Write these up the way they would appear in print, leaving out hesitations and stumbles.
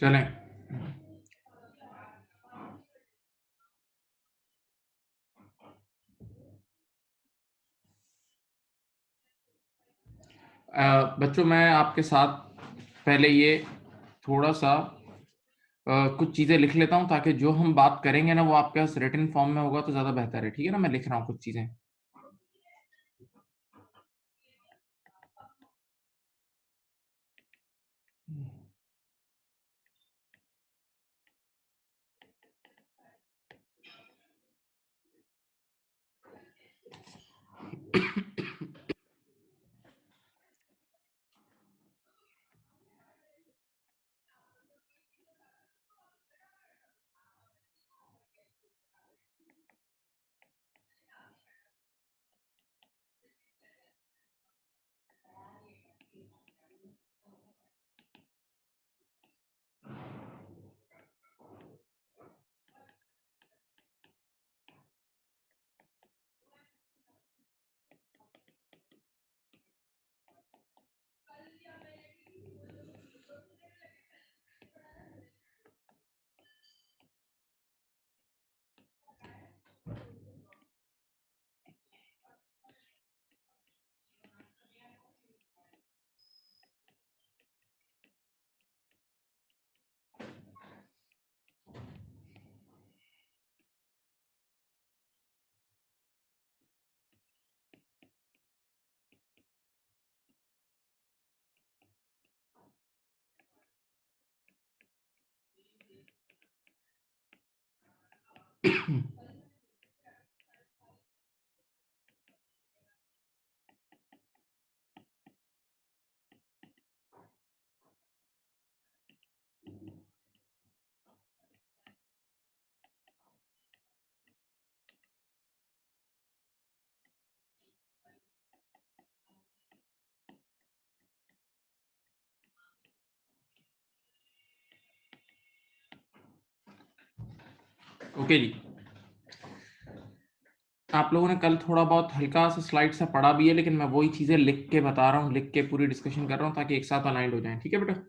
चलें। बच्चों, मैं आपके साथ पहले ये थोड़ा-सा कुछ चीज़ें लिख लेता हूँ, ताकि जो हम बात करेंगे ना, वो आपके पास रिटन फॉर्म में होगा तो ज़्यादा बेहतर है, ठीक है ना? मैं लिख रहा हूँ कुछ चीज़ें। ओके जी। आप लोगों ने कल थोड़ा बहुत हल्का-सा स्लाइड सा पढ़ा भी है, लेकिन मैं वही चीज़ें लिख के बता रहा हूँ, लिख के पूरी डिस्कशन कर रहा हूँ, ताकि एक साथ अलाइन्ड हो जाएँ। ठीक है बेटा?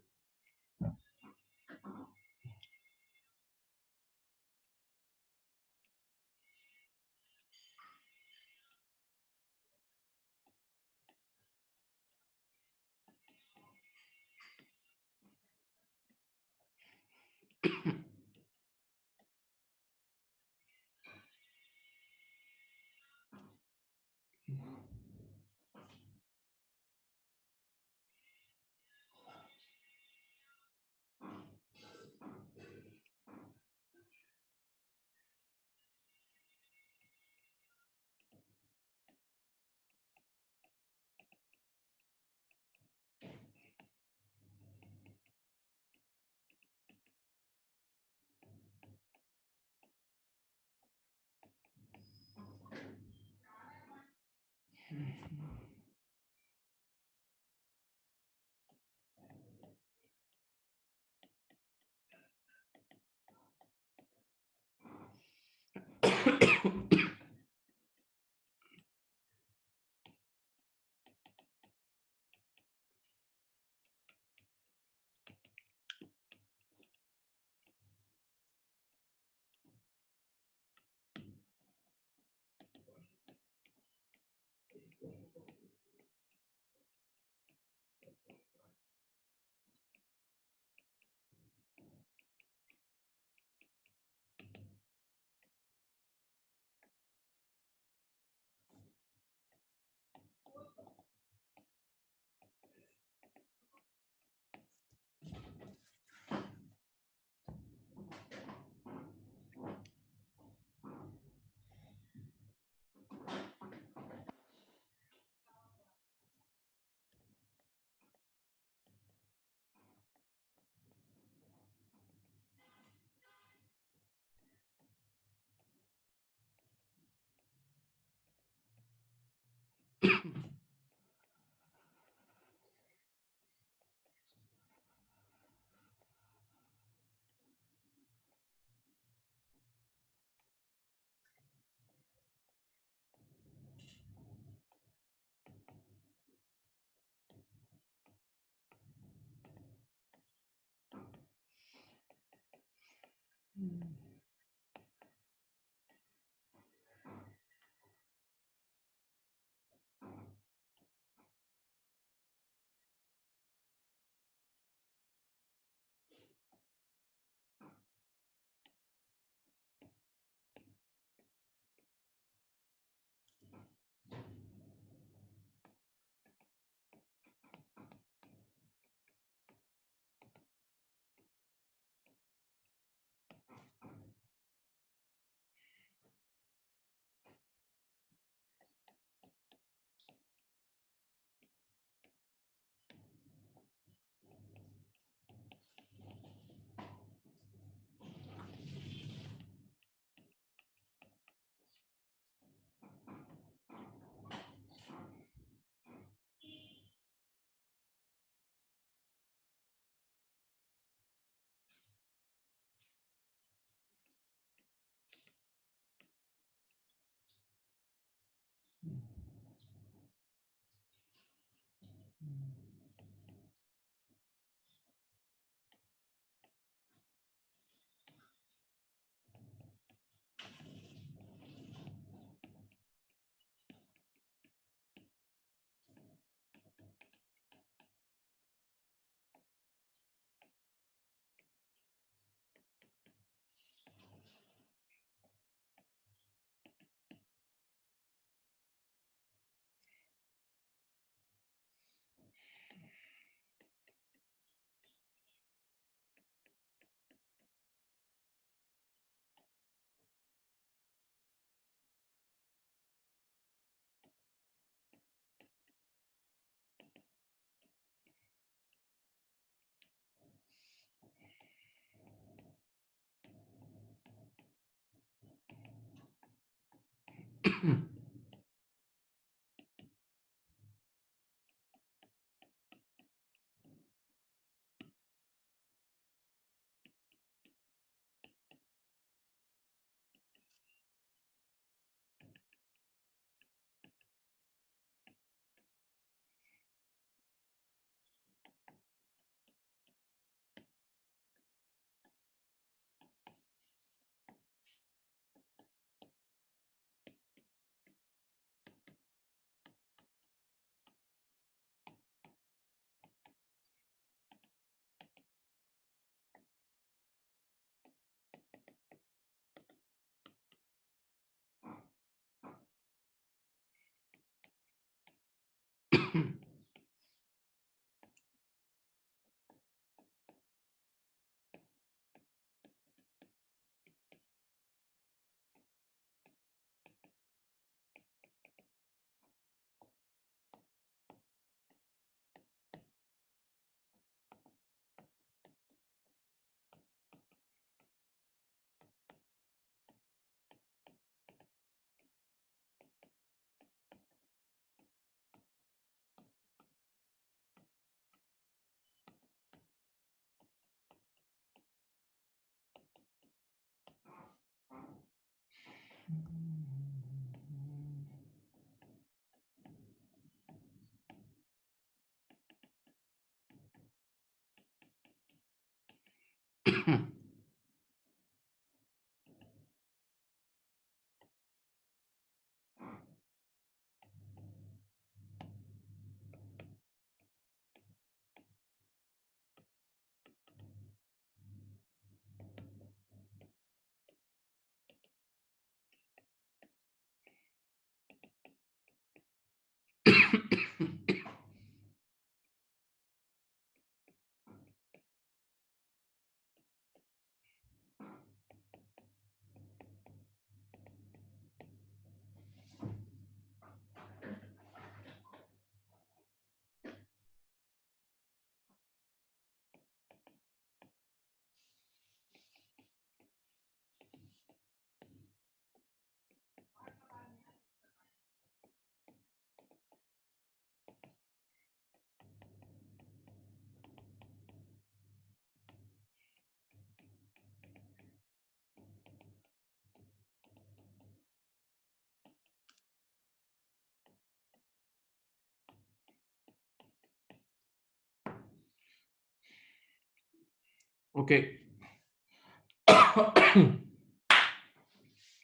Okay.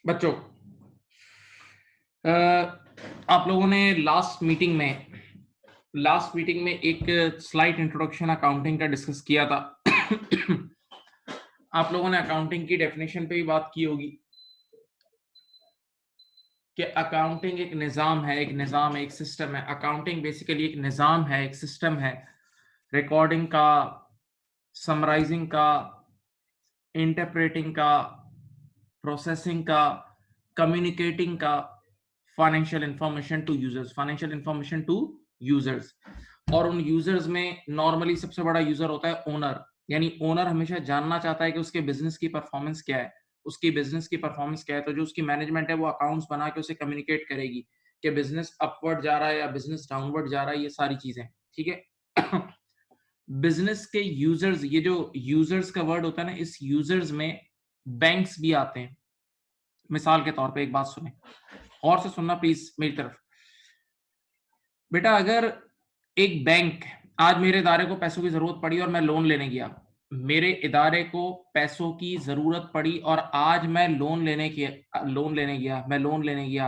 बच्चों, आप लोगों ने लास्ट मीटिंग में एक स्लाइड इंट्रोडक्शन अकाउंटिंग का डिस्कस किया था। आप लोगों ने अकाउंटिंग की डेफिनेशन पे भी बात की होगी कि अकाउंटिंग एक निज़ाम है, एक सिस्टम है। अकाउंटिंग बेसिकली एक निज़ाम है, एक सिस्टम है, रिकॉर्डिंग का, समराइजिंग का, इंटरप्रेटिंग का, प्रोसेसिंग का, कम्युनिकेटिंग का, फाइनेंशियल इंफॉर्मेशन टू यूजर्स। और उन यूजर्स में नॉर्मली सबसे बड़ा यूजर होता है ओनर। यानी ओनर हमेशा जानना चाहता है कि उसके बिजनेस की परफॉर्मेंस क्या है, तो जो उसकी मैनेजमेंट है वो अकाउंट्स बना के उसे कम्युनिकेट करेगी कि बिजनेस अपवर्ड जा रहा है या बिजनेस डाउनवर्ड जा रहा है, ये सारी चीजें। ठीक है। बिजनेस के यूजर्स, ये जो यूजर्स का वर्ड होता है ना, इस यूजर्स में बैंक्स भी आते हैं। मिसाल के तौर पे एक बात सुने, और से सुनना प्लीज मेरी तरफ। बेटा, अगर एक बैंक, आज मेरे इदारे को पैसों की जरूरत पड़ी और मैं लोन लेने गया, मेरे इदारे को पैसों की जरूरत पड़ी और आज मैं लोन लेने गया,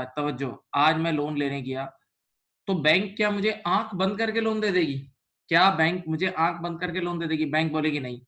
तवज्जो, आज मैं लोन लेने गया, तो बैंक क्या मुझे आंख बंद करके लोन दे देगी? क्या बैंक मुझे आंख बंद करके लोन दे देगी? बैंक बोलेगी नहीं।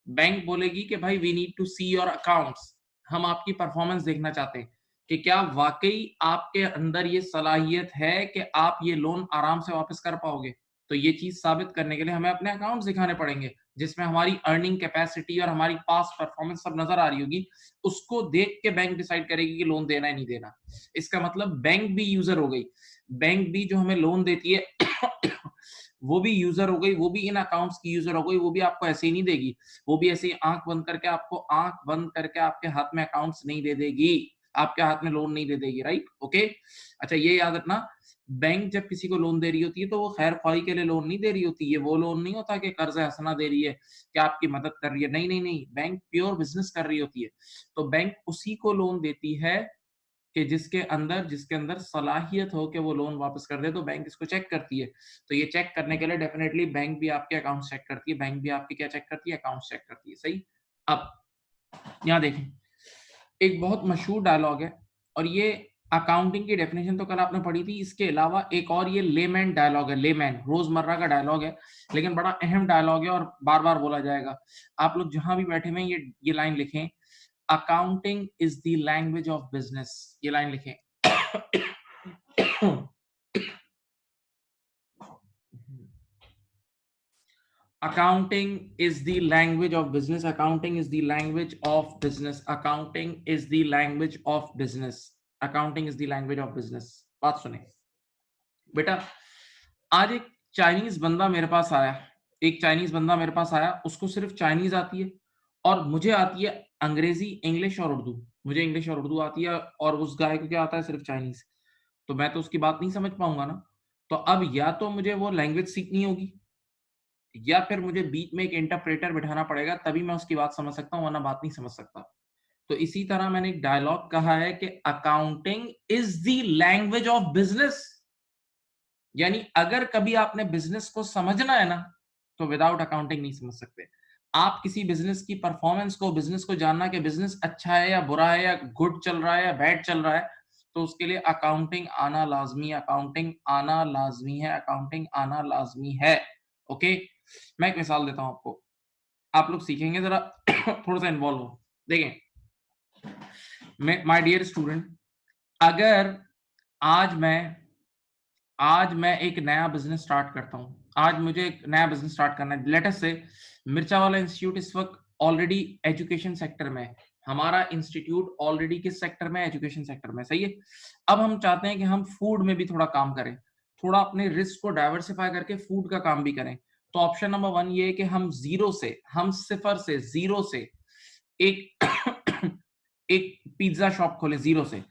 बैंक बोलेगी कि भाई we need to see your accounts, हम आपकी परफॉर्मेंस देखना चाहते हैं कि क्या वाकई आपके अंदर ये सलाहियत है कि आप ये लोन आराम से वापस कर पाओगे। तो ये चीज साबित करने के लिए हमें अपने अकाउंट्स दिखाने पड़ेंगे, जिसमें हमारी अर्निंग कैपेसिटी और हमारी पास्ट परफॉर्मेंस सब नजर आ रही होगी। उसको देख के बैंक डिसाइड करेगी कि लोन देना है नहीं देना। इसका मतलब बैंक भी यूजर हो गई, बैंक भी जो हमें लोन देती है वो भी यूजर हो गई, वो भी इन अकाउंट्स की यूजर हो गई। वो भी आपको ऐसे ही नहीं देगी, वो भी ऐसे ही आंख बंद करके आपके हाथ में अकाउंट्स नहीं दे देगी, आपके हाथ में लोन नहीं दे देगी। Right, okay. अच्छा, ये याद रखना, बैंक जब किसी को लोन दे रही होती है तो वो खैर ख्वाही के लिए लोन नहीं दे रही होती है। वो लोन नहीं होता कि कर्ज हसना दे रही है, कि आपकी मदद कर रही है। नहीं नहीं नहीं, बैंक प्योर बिजनेस कर रही होती है। तो बैंक उसी को लोन देती है कि जिसके अंदर सलाहियत हो कि वो लोन वापस कर दे। तो बैंक इसको चेक करती है। तो ये चेक करने के लिए डेफिनेटली बैंक भी आपके अकाउंट चेक करती है, बैंक भी आपके क्या चेक करती है? अकाउंट चेक करती है। सही। अब यहाँ देखें, एक बहुत मशहूर डायलॉग है, और ये अकाउंटिंग की डेफिनेशन तो कल आपने पढ़ी थी, इसके अलावा एक और ये लेमैन डायलॉग है। लेमैन रोजमर्रा का डायलॉग है, लेकिन बड़ा अहम डायलॉग है और बार बार बोला जाएगा। आप लोग जहां भी बैठे हुए हैं ये लाइन लिखें, accounting is the language of business. ये लाइन लिखें। Accounting is the language of business. Accounting is the language of business. Accounting is the language of business. Accounting is the language of business. बात सुने बेटा, आज एक Chinese बंदा मेरे पास आया, उसको सिर्फ चाइनीज आती है और मुझे आती है अंग्रेजी, इंग्लिश और उर्दू। मुझे इंग्लिश और उर्दू आती है और उस गाय को क्या आता है? सिर्फ चाइनीज। तो मैं तो उसकी बात नहीं समझ पाऊंगा ना। तो अब या तो मुझे वो लैंग्वेज सीखनी होगी, या फिर मुझे बीच में एक इंटरप्रेटर बिठाना पड़ेगा, तभी मैं उसकी बात समझ सकता हूं, वरना बात नहीं समझ सकता। तो इसी तरह मैंने एक डायलॉग कहा है कि accounting is the language of business. यानी अगर कभी आपने बिजनेस को समझना है ना, तो विदाउट अकाउंटिंग नहीं समझ सकते। आप किसी बिजनेस को जानना कि बिजनेस अच्छा है या बुरा है, या गुड चल रहा है या बैड चल रहा है, तो उसके लिए अकाउंटिंग आना लाजमी है। अकाउंटिंग आना लाजमी है। ओके। मैं एक मिसाल देता हूं आपको, आप लोग सीखेंगे, जरा थोड़ा सा इन्वॉल्व हो। देखें, माय डियर स्टूडेंट, अगर आज मैं आज मैं एक नया बिजनेस स्टार्ट करता हूं, आज मुझे एक नया बिजनेस स्टार्ट करना है। लेट अस से मिर्चा वाला इंस्टीट्यूट इस वक्त ऑलरेडी एजुकेशन सेक्टर में है। हमारा इंस्टीट्यूट ऑलरेडी किस सेक्टर में? एजुकेशन सेक्टर में। सही है। अब हम चाहते हैं कि हम फूड में भी थोड़ा काम करें, थोड़ा अपने रिस्क को डाइवर्सिफाई करके फूड का काम भी करें। तो ऑप्शन नंबर 1 ये है कि हम सिफर से, जीरो से एक एक पिज्जा शॉप खोलें, जीरो से।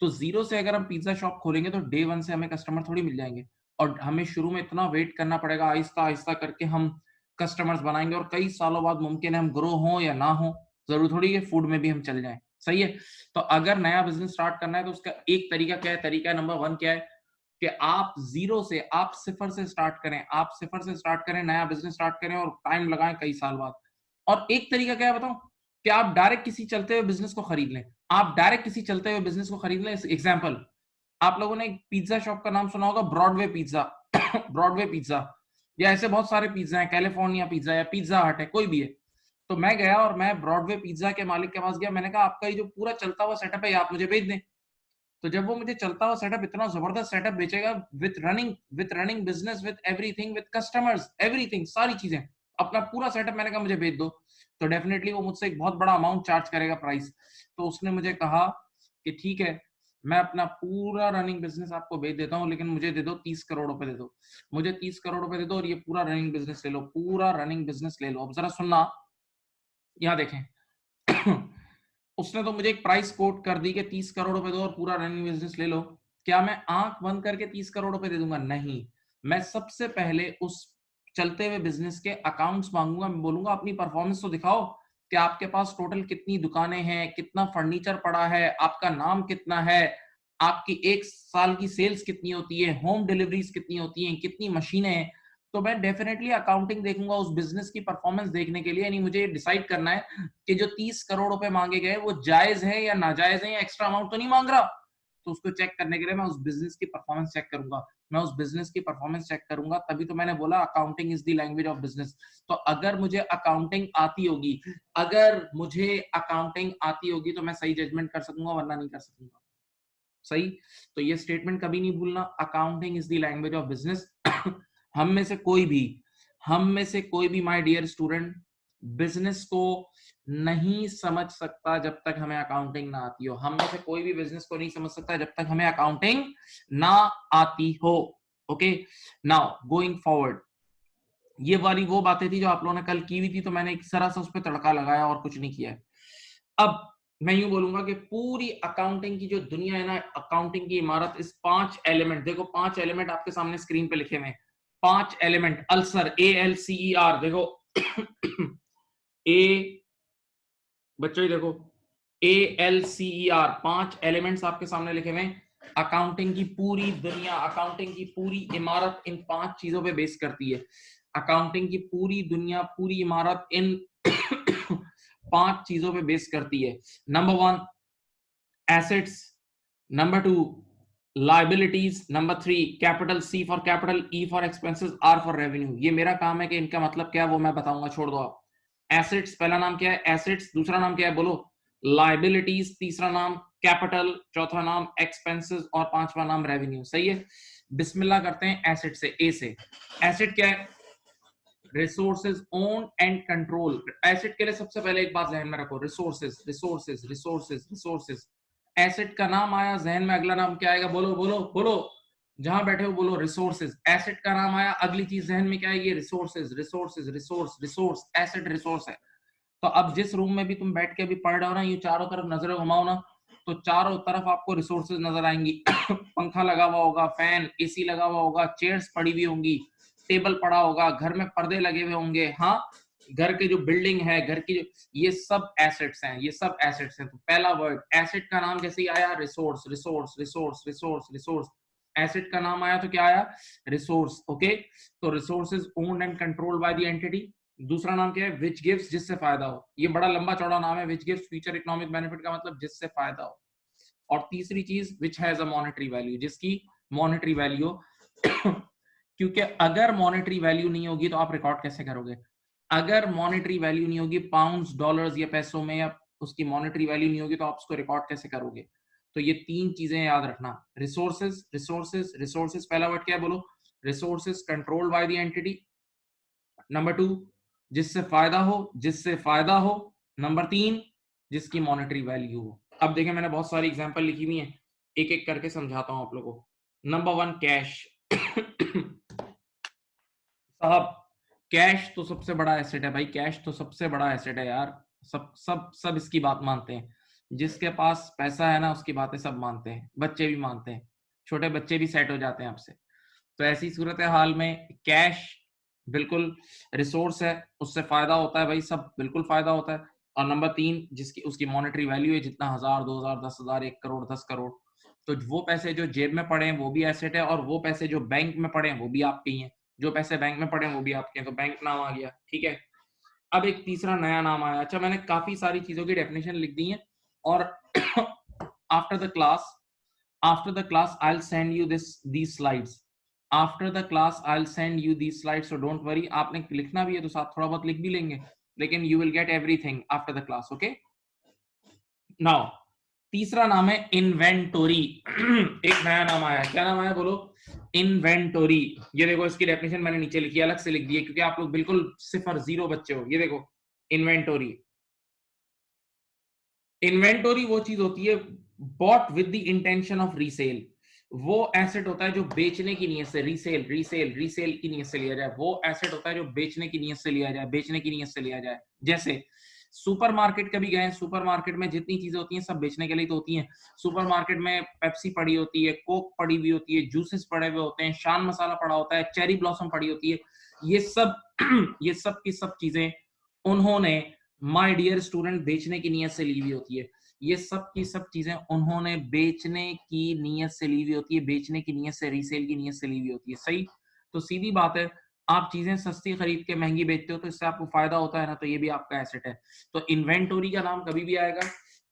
तो जीरो से अगर हम पिज्जा शॉप खोलेंगे तो डे 1 से हमें कस्टमर थोड़ी मिल जाएंगे, और हमें शुरू में इतना वेट करना पड़ेगा। आहिस्ता आहिस्ता करके हम कस्टमर्स बनाएंगे, और कई सालों बाद मुमकिन है हम ग्रो हो या ना हो, जरूर थोड़ी है फूड में भी हम चल जाएं। सही है। तो अगर नया बिजनेस स्टार्ट करना है तो उसका एक तरीका क्या है? तरीका नंबर 1 क्या है? कि आप सिफर से स्टार्ट करें, नया बिजनेस स्टार्ट करें और टाइम लगाएं कई साल बाद। और एक तरीका क्या है बताऊं? कि आप डायरेक्ट किसी चलते हुए बिजनेस को खरीद लें। आप डायरेक्ट किसी चलते हुए बिजनेस को खरीद लें। एग्जाम्पल, आप लोगों ने एक पिज्जा शॉप का नाम सुना होगा, ब्रॉडवे पिज्जा। ब्रॉडवे पिज्जा, या ऐसे बहुत सारे पिज्जा हैं, कैलिफोर्निया पिज्जा या पिज्जा हट है, कोई भी है। तो मैं गया और मैं ब्रॉडवे पिज्जा के मालिक के पास गया, मैंने कहा आपका ये जो पूरा चलता हुआ सेटअप है, आप मुझे भेज दें। तो जब वो मुझे चलता हुआ सेटअप, इतना जबरदस्त सेटअप बेचेगा, with running business, with everything, with customers, everything, सारी चीजें, अपना पूरा सेटअप, मैंने कहा मुझे भेज दो। तो डेफिनेटली वो मुझसे एक बहुत बड़ा अमाउंट चार्ज करेगा, प्राइस। तो उसने मुझे कहा कि ठीक है, मैं अपना पूरा रनिंग बिजनेस आपको भेज देता हूँ, लेकिन मुझे दे दो 30 करोड़ रुपए दे दो। मुझे 30 करोड़ रुपए दे दो और ये पूरा रनिंग बिजनेस ले लो, पूरा रनिंग बिजनेस ले लो। अब जरा सुनना, यहाँ देखें। उसने तो मुझे एक प्राइस कोट कर दी कि 30 करोड़ रुपए दो और पूरा रनिंग बिजनेस ले लो। क्या मैं आंख बंद करके 30 करोड़ रुपए दे दूंगा? नहीं। मैं सबसे पहले उस चलते हुए बिजनेस के अकाउंट्स मांगूंगा। मैं बोलूंगा अपनी परफॉर्मेंस तो दिखाओ कि आपके पास टोटल कितनी दुकानें हैं, कितना फर्नीचर पड़ा है, आपका नाम कितना है, आपकी एक साल की सेल्स कितनी होती है, होम डिलीवरीज कितनी होती हैं, कितनी मशीनें हैं। तो मैं डेफिनेटली अकाउंटिंग देखूंगा उस बिजनेस की परफॉर्मेंस देखने के लिए। यानी मुझे डिसाइड करना है कि जो 30 करोड़ रुपए मांगे गए वो जायज है या नाजायज है, या एक्स्ट्रा अमाउंट तो नहीं मांग रहा। तो उसको चेक करने के लिए मैं उस बिजनेस की परफॉर्मेंस चेक करूंगा। मैं उस बिजनेस की परफॉर्मेंस चेक करूंगा, तभी तो मैंने बोला accounting is the language of business. तो अगर मुझे अकाउंटिंग आती होगी, अगर मुझे अकाउंटिंग आती होगी तो मैं सही जजमेंट कर सकूंगा, वरना नहीं कर सकूंगा। सही। तो ये स्टेटमेंट कभी नहीं भूलना, accounting is the language of business. हम में से कोई भी, हम में से कोई भी माय डियर स्टूडेंट, बिजनेस को नहीं समझ सकता जब तक हमें अकाउंटिंग ना आती हो। हम में से कोई भी बिजनेस को नहीं समझ सकता जब तक हमें अकाउंटिंग ना आती हो। ओके, नाउ गोइंग फॉरवर्ड, ये वाली वो बातें थी जो आप लोगों ने कल की हुई थी, तो मैंने एक तरह से उस पर तड़का लगाया और कुछ नहीं किया है। अब मैं यूं बोलूंगा कि पूरी अकाउंटिंग की जो दुनिया है ना, अकाउंटिंग की इमारत, इस 5 एलिमेंट, देखो 5 एलिमेंट आपके सामने स्क्रीन पे लिखे हुए हैं। 5 एलिमेंट, अल्सर, ALCER, देखो। ए, बच्चों ही देखो, ALCER, 5 एलिमेंट्स आपके सामने लिखे हुए हैं। अकाउंटिंग की पूरी दुनिया, अकाउंटिंग की पूरी इमारत इन 5 चीजों पे बेस करती है। अकाउंटिंग की पूरी दुनिया, पूरी इमारत इन 5 चीजों पे बेस करती है। Number 1, assets. Number 2, liabilities. Number 3, capital, C for capital, E for expenses, R for revenue. ये मेरा काम है कि इनका मतलब क्या है वो मैं बताऊंगा, छोड़ दो आप। एसेट्स, पहला नाम क्या है? एसेट्स। दूसरा नाम क्या है बोलो? लाइबिलिटीज। तीसरा नाम कैपिटल। चौथा नाम एक्सपेंसेस और पांचवा नाम रेवेन्यू। सही है। बिस्मिल्लाह करते हैं एसेट से, ए से। एसेट क्या है? Resources own and control. Asset के लिए सबसे पहले एक बात ध्यान में रखो, resources, resources, resources, resources. Asset का नाम आया, जहन में अगला नाम क्या आएगा? बोलो बोलो बोलो, जहां बैठे हो बोलो, रिसोर्सेज। एसेट का नाम आया, अगली चीज जहन में क्या आएगी? Resources, resources, resource, resource. Asset resource है। तो अब जिस रूम में भी तुम बैठ के अभी पढ़ रहे हो ना, ये चारों तरफ नजरें घुमाओ ना, तो चारों तरफ आपको रिसोर्सेज नजर आएंगी। पंखा लगा हुआ होगा, फैन, एसी लगा हुआ होगा, चेयर्स पड़ी हुई होंगी, टेबल पड़ा होगा, घर में पर्दे लगे हुए होंगे। हाँ, घर के जो बिल्डिंग है, घर की जो, ये सब एसेट्स हैं, ये सब एसेट्स हैं। तो पहला वर्ड एसेट का नाम जैसे ही आया, resource, resource, resource, resource, resource. Asset का नाम आया तो क्या आया? रिसोर्स। ओके, तो resources owned and controlled by the entity. दूसरा नाम क्या है? विच गिव्स, जिससे फायदा हो। ये बड़ा लंबा चौड़ा नाम है, which gives future economic benefit का मतलब जिससे फायदा हो। और तीसरी चीज, which has a monetary value, जिसकी मॉनेटरी वैल्यू हो। क्योंकि अगर मॉनेटरी वैल्यू नहीं होगी तो आप रिकॉर्ड कैसे करोगे? अगर मॉनेटरी वैल्यू नहीं होगी, पाउंड्स, डॉलर्स या पैसों में, या उसकी मॉनेटरी वैल्यू नहीं होगी, तो आप उसको रिकॉर्ड कैसे करोगे? तो ये 3 चीजें याद रखना, रिसोर्सेज, रिसोर्सेज, रिसोर्सेज। पहला वर्ड क्या है बोलो? Resources controlled by the entity. Number 2, जिससे फायदा हो, जिससे फायदा हो। नंबर 3, जिसकी मॉनेटरी वैल्यू हो। अब देखें, मैंने बहुत सारी एग्जांपल लिखी हुई हैं, एक एक करके समझाता हूं आप लोगों को। Number 1, cash. साहब, कैश तो सबसे बड़ा एसेट है भाई, कैश तो सबसे बड़ा एसेट है यार। सब सब सब इसकी बात मानते हैं। जिसके पास पैसा है ना, उसकी बातें सब मानते हैं, बच्चे भी मानते हैं, छोटे बच्चे भी सेट हो जाते हैं आपसे। तो ऐसी सूरत हाल में कैश बिल्कुल रिसोर्स है, उससे फायदा होता है भाई, सब बिल्कुल फायदा होता है। और नंबर 3, जिसकी उसकी मॉनेटरी वैल्यू है, जितना 1000, 2000, 10,000, 1 करोड़, 10 करोड़। तो वो पैसे जो जेब में पड़े हैं वो भी एसेट है, और वो पैसे जो बैंक में पड़े हैं वो भी आपके ही हैं। जो पैसे बैंक में पड़े हैं वो भी आपके हैं, तो बैंक नाम आ गया। ठीक है। अब एक तीसरा नया नाम आया। अच्छा, मैंने काफी सारी चीजों की डेफिनेशन लिख दी है, और after the class, I'll send you these slides. After the class I'll send you these slides, so don't worry. आपने लिखना भी है तो साथ थोड़ा बहुत लिख भी लेंगे, लेकिन you will get everything after the class. Okay? Now, तीसरा नाम है इन्वेंटोरी। एक नया नाम आया, क्या नाम आया बोलो? इन्वेंटोरी। ये देखो, इसकी डेफिनेशन मैंने नीचे लिखी है, अलग से लिख दी है, क्योंकि आप लोग बिल्कुल 0 बच्चे हो। ये देखो, इन्वेंटोरी। इन्वेंटोरी वो चीज होती है bought with the intention of resale. वो एसेट होता है जो बेचने की नीयत से, रीसेल रीसेल रीसेल की नीयत से लिया जाए। वो एसेट होता है जो बेचने की नीयत से लिया जाए, बेचने की नीयत से लिया जाए। जैसे सुपरमार्केट कभी गए, सुपरमार्केट में जितनी चीजें होती हैं सब बेचने के लिए तो होती हैं। सुपरमार्केट में पेप्सी पड़ी होती है, कोक पड़ी हुई होती है, जूसेस पड़े हुए होते हैं, शान मसाला पड़ा होता है, चेरी ब्लॉसम पड़ी होती है। ये सब ये सब की सब चीजें उन्होंने, माय डियर स्टूडेंट, बेचने की नीयत से ली हुई होती है। ये सब की सब चीजें उन्होंने बेचने की नीयत से ली हुई होती है, बेचने की नीयत से, रीसेल की नीयत से ली हुई होती है। सही? तो सीधी बात है, आप चीजें सस्ती खरीद के महंगी बेचते हो तो इससे आपको फायदा होता है ना, तो ये भी आपका एसेट है। तो इन्वेंटोरी का नाम कभी भी आएगा,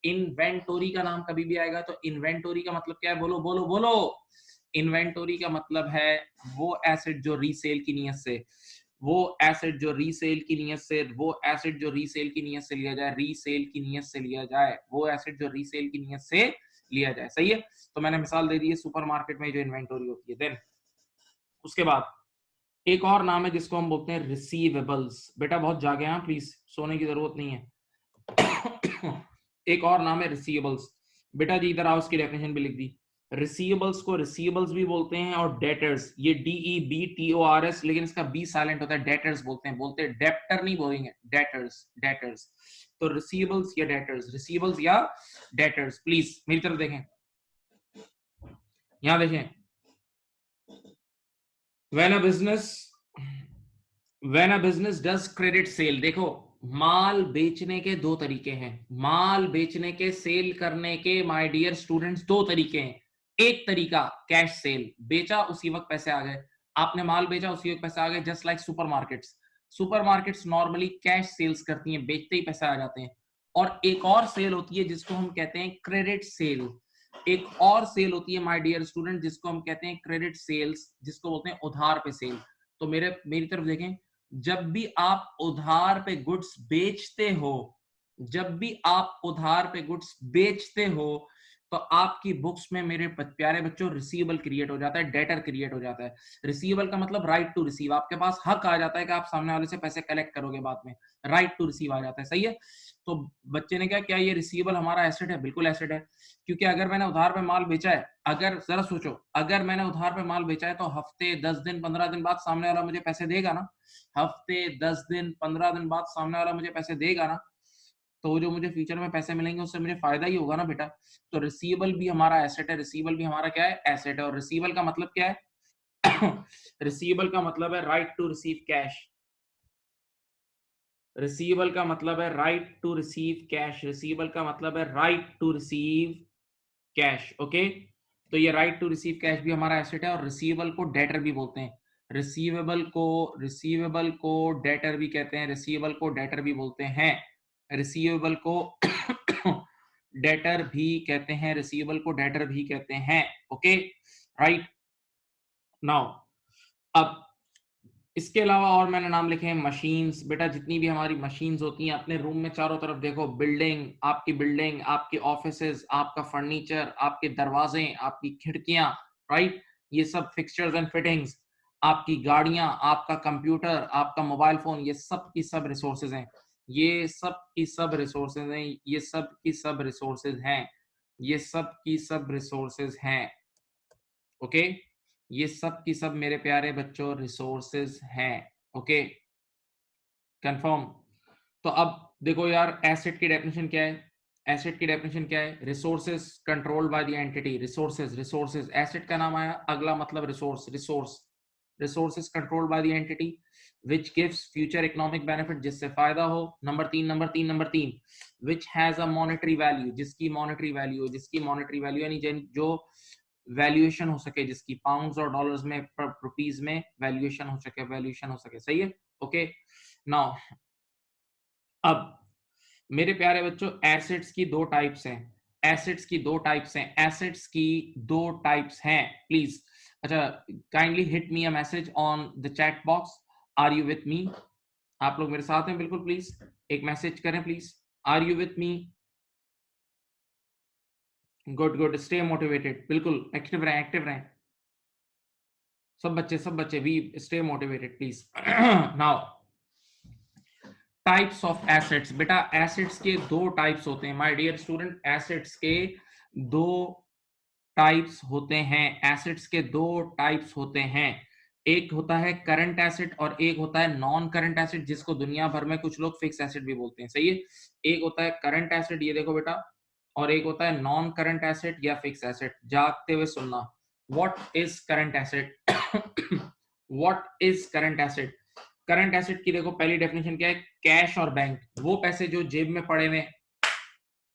इन्वेंटोरी का नाम कभी भी आएगा तो इन्वेंटोरी का मतलब क्या है? बोलो बोलो बोलो। इन्वेंटोरी का मतलब है वो एसेट जो रीसेल की नीयत से, वो एसेट जो रीसेल की नीयत से, वो एसेट जो रीसेल की नीयत से लिया जाए, रीसेल की नीयत से लिया जाए, वो एसेट जो रीसेल की नीयत से लिया जाए। सही है? तो मैंने मिसाल दे दी है सुपरमार्केट में जो इन्वेंटोरी होती है। देन उसके बाद एक और नाम है जिसको हम बोलते हैं रिसीवेबल्स। बेटा बहुत जागे हैं, प्लीज सोने की जरूरत नहीं है। एक और नाम है रिसीवेबल्स। बेटा जी इधर आओ, उसकी डेफिनेशन भी लिख दी। रिसीवेबल्स को रिसीवेबल्स भी बोलते हैं और डेटर्स, ये DEBTORS, लेकिन इसका बी साइलेंट होता है, डेटर्स बोलते हैं। बोलते हैं डेप्टर नहीं बोलेंगे, डेटर्स, डेटर्स। तो रिसीवेबल्स या डेटर्स, रिसीवेबल्स या डेटर्स। प्लीज मेरी तरफ देखें, यहां देखें। When a business When a business does credit sale, देखो माल बेचने के दो तरीके हैं। माल बेचने के, सेल करने के माय डियर स्टूडेंट्स दो तरीके हैं। एक तरीका कैश सेल, बेचा उसी वक्त पैसे आ गए। आपने माल बेचा उसी वक्त पैसे आ गए, just like supermarkets. Supermarkets normally cash sales करती हैं, बेचते ही पैसे आ जाते हैं। और एक और सेल होती है जिसको हम कहते हैं क्रेडिट सेल। एक और सेल होती है माय डियर स्टूडेंट जिसको हम कहते हैं क्रेडिट सेल्स, जिसको बोलते हैं उधार पे सेल। तो मेरी तरफ देखें, जब भी आप उधार पे गुड्स बेचते हो, जब भी आप उधार पे गुड्स बेचते हो, तो आपकी बुक्स में मेरे प्यारे बच्चों रिसीवेबल क्रिएट हो जाता है, डेटर क्रिएट हो जाता है। रिसीवेबल का मतलब राइट टू रिसीव, आपके पास हक आ जाता है कि आप सामने वाले से पैसे कलेक्ट करोगे बाद में। राइट टू रिसीव आ जाता है। सही है? तो बच्चे ने क्या, क्या ये रिसीवेबल हमारा एसेट है? बिल्कुल एसेट है, क्योंकि अगर मैंने उधार पे माल बेचा है, अगर जरा सोचो, अगर मैंने उधार पे माल बेचा है तो हफ्ते 10 दिन 15 दिन बाद सामने वाला मुझे पैसे देगा ना। हफ्ते 10 दिन 15 दिन बाद सामने वाला मुझे पैसे देगा ना। तो जो मुझे फ्यूचर में पैसे मिलेंगे उससे मुझे फायदा ही होगा ना बेटा। तो रिसीवेबल भी हमारा एसेट है, रिसीवेबल भी हमारा क्या है? एसेट है। और रिसीवेबल का मतलब क्या है? रिसीवेबल का मतलब है right to receive cash. Receivable का मतलब है right to receive cash. Receivable का मतलब है right to receive cash. Okay? तो ये राइट टू रिसीव कैश भी हमारा एसेट है। और रिसीवेबल को डेटर भी बोलते हैं। रिसीवेबल को डेटर भी कहते हैं, रिसीवेबल को डेटर भी बोलते हैं, रिसीवेबल को डेटर भी कहते हैं, रिसीवेबल को डेटर भी कहते हैं। ओके? राइट नाउ, अब इसके अलावा और मैंने नाम लिखे हैं मशीन्स। बेटा जितनी भी हमारी मशीन्स होती हैं, अपने रूम में चारों तरफ देखो, बिल्डिंग, आपके ऑफिसेज, आपका फर्नीचर, आपके दरवाजे, आपकी खिड़कियां, राइट? ये सब फिक्सचर्स एंड फिटिंग्स, आपकी गाड़ियां, आपका कंप्यूटर, आपका मोबाइल फोन, ये सब की सब रिसोर्सेज हैं। ये सब की सब रिसोर्सेज हैं, ये सब की सब रिसोर्सेज हैं, ये सब की सब रिसोर्सेज हैं। ओके? ये सब की सब मेरे प्यारे बच्चों रिसोर्सेज हैं। ओके? कंफर्म? तो अब देखो यार, एसेट की डेफिनेशन क्या है? एसेट की डेफिनेशन क्या है? Resources controlled by the entity. Resources asset का नाम आया, अगला मतलब resource. Resources controlled by the entity which gives future economic benefit, जिससे फायदा हो। Number 3, which has a monetary value, जिसकी मॉनेटरी वैल्यू, यानी जो वैल्यूएशन हो सके, जिसकी पाउंड्स और डॉलर्स में, रुपीज में वैल्यूएशन हो सके, सही है? ओके? नाउ अब मेरे प्यारे बच्चों, एसेट्स की दो टाइप्स हैं, एसेट्स की दो टाइप्स हैं, एसेट्स की दो टाइप्स हैं। प्लीज, अच्छा, kindly hit me a message on the chat box, are you with me? आप लोग मेरे साथ हैं बिल्कुल, प्लीज एक मैसेज करें please, are you with me? Good good, stay motivated, बिल्कुल एक्टिव रहें, एक्टिव रहें। सब बच्चे we stay motivated please. Now, types of assets. बेटा एसेट्स के दो टाइप्स होते हैं माय डियर स्टूडेंट, एसेट्स के दो टाइप्स होते हैं, एसेट्स के दो टाइप्स होते हैं। एक होता है करंट एसेट और एक होता है नॉन करंट एसेट, जिसको दुनिया भर में कुछ लोग फिक्स एसेट भी बोलते हैं, सही है। एक होता है करंट एसेट, ये देखो बेटा, और एक होता है नॉन करंट एसेट या फिक्स एसेट। जागते हुए सुनना, what is current asset? What is current asset? Current asset की देखो पहली डेफिनेशन क्या है, कैश और बैंक। वो पैसे जो जेब में पड़े हुए,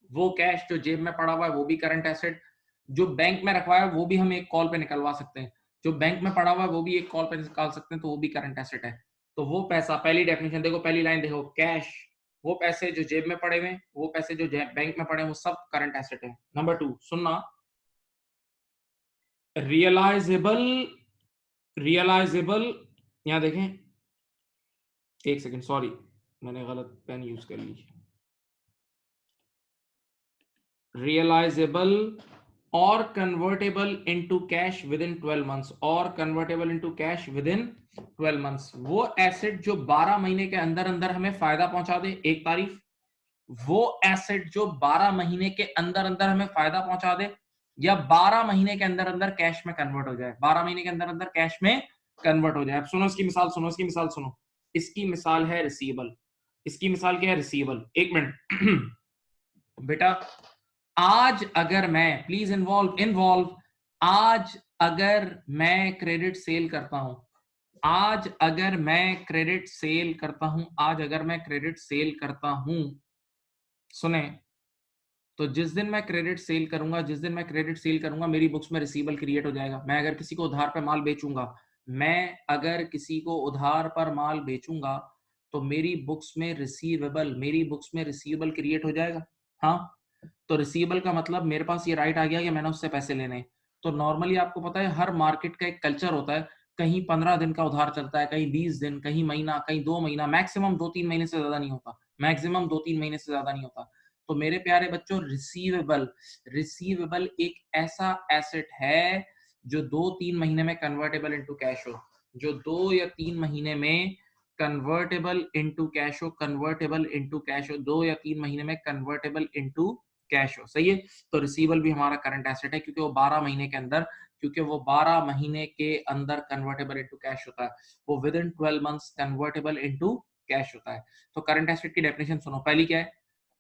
वो कैश जो जेब में पड़ा हुआ है वो भी करंट एसेट, जो बैंक में रखवाया है वो भी हम एक कॉल पे निकलवा सकते हैं, जो बैंक में पड़ा हुआ है वो भी एक कॉल पे निकाल सकते हैं, तो वो भी करंट एसेट है। तो वो पैसा, पहली डेफिनेशन देखो, पहली लाइन देखो, कैश, वो पैसे जो जेब में पड़े हुए हैं, वो पैसे जो बैंक में पड़े हैं, वो सब करंट एसेट है। नंबर टू सुनना, रियलाइजेबल, रियलाइजेबल, यहां देखें, एक सेकंड, सॉरी मैंने गलत पेन यूज कर ली। realizable or convertible into cash within 12 months, or convertible into cash within 12 months। वो एसेट जो 12 महीने के अंदर अंदर हमें फायदा पहुंचा दे, एक तारीफ, वो एसेट जो 12 महीने के अंदर अंदर हमें फायदा पहुंचा दे, या 12 महीने के अंदर अंदर कैश में कन्वर्ट हो जाए, 12 महीने के अंदर अंदर कैश में कन्वर्ट हो जाए। अब सुनो इसकी मिसाल, सुनो इसकी मिसाल, सुनो इसकी मिसाल है रिसीवेबल। इसकी मिसाल क्या है? रिसीवेबल। एक मिनट बेटा, आज अगर मैं, प्लीज इन्वॉल्व इन्वॉल्व, आज अगर मैं क्रेडिट सेल करता हूं, आज अगर मैं क्रेडिट सेल करता हूं, आज अगर मैं क्रेडिट सेल करता हूं, सुने, तो जिस दिन मैं क्रेडिट सेल करूंगा, जिस दिन मैं क्रेडिट सेल करूंगा, मेरी बुक्स में रिसीवेबल क्रिएट हो जाएगा। मैं अगर किसी को उधार पर माल बेचूंगा, मैं अगर किसी को उधार पर माल बेचूंगा, तो मेरी बुक्स में रिसीवेबल, मेरी बुक्स में रिसीवेबल क्रिएट हो जाएगा। हाँ, तो रिसीवेबल का मतलब मेरे पास ये राइट आ गया कि मैंने उससे पैसे लेने हैं। तो नॉर्मली आपको पता है हर मार्केट का एक कल्चर होता है, कहीं 15 दिन का उधार चलता है, कहीं 20 दिन, कहीं महीना, कहीं 2 महीना, मैक्सिमम 2-3 महीने से ज्यादा नहीं होता, मैक्सिमम 2-3 महीने से ज्यादा नहीं होता। तो मेरे प्यारे बच्चों, रिसीवेबल, रिसीवेबल एक ऐसा एसेट है जो 2-3 महीने में कन्वर्टेबल इनटू कैश हो, जो 2 या 3 महीने में कन्वर्टेबल इनटू कैश हो, कन्वर्टेबल इनटू कैश हो, 2 या 3 महीने में कन्वर्टेबल इनटू कैश हो, सही है। तो रिसीवेबल भी हमारा करंट एसेट है, क्योंकि वो 12 महीने के अंदर, क्योंकि वो 12 महीने के अंदर कन्वर्टेबल इनटू कैश होता है, वो with in 12 months convertible into cash होता है। तो करंट एसेट की डेफिनेशन सुनो, पहली क्या है,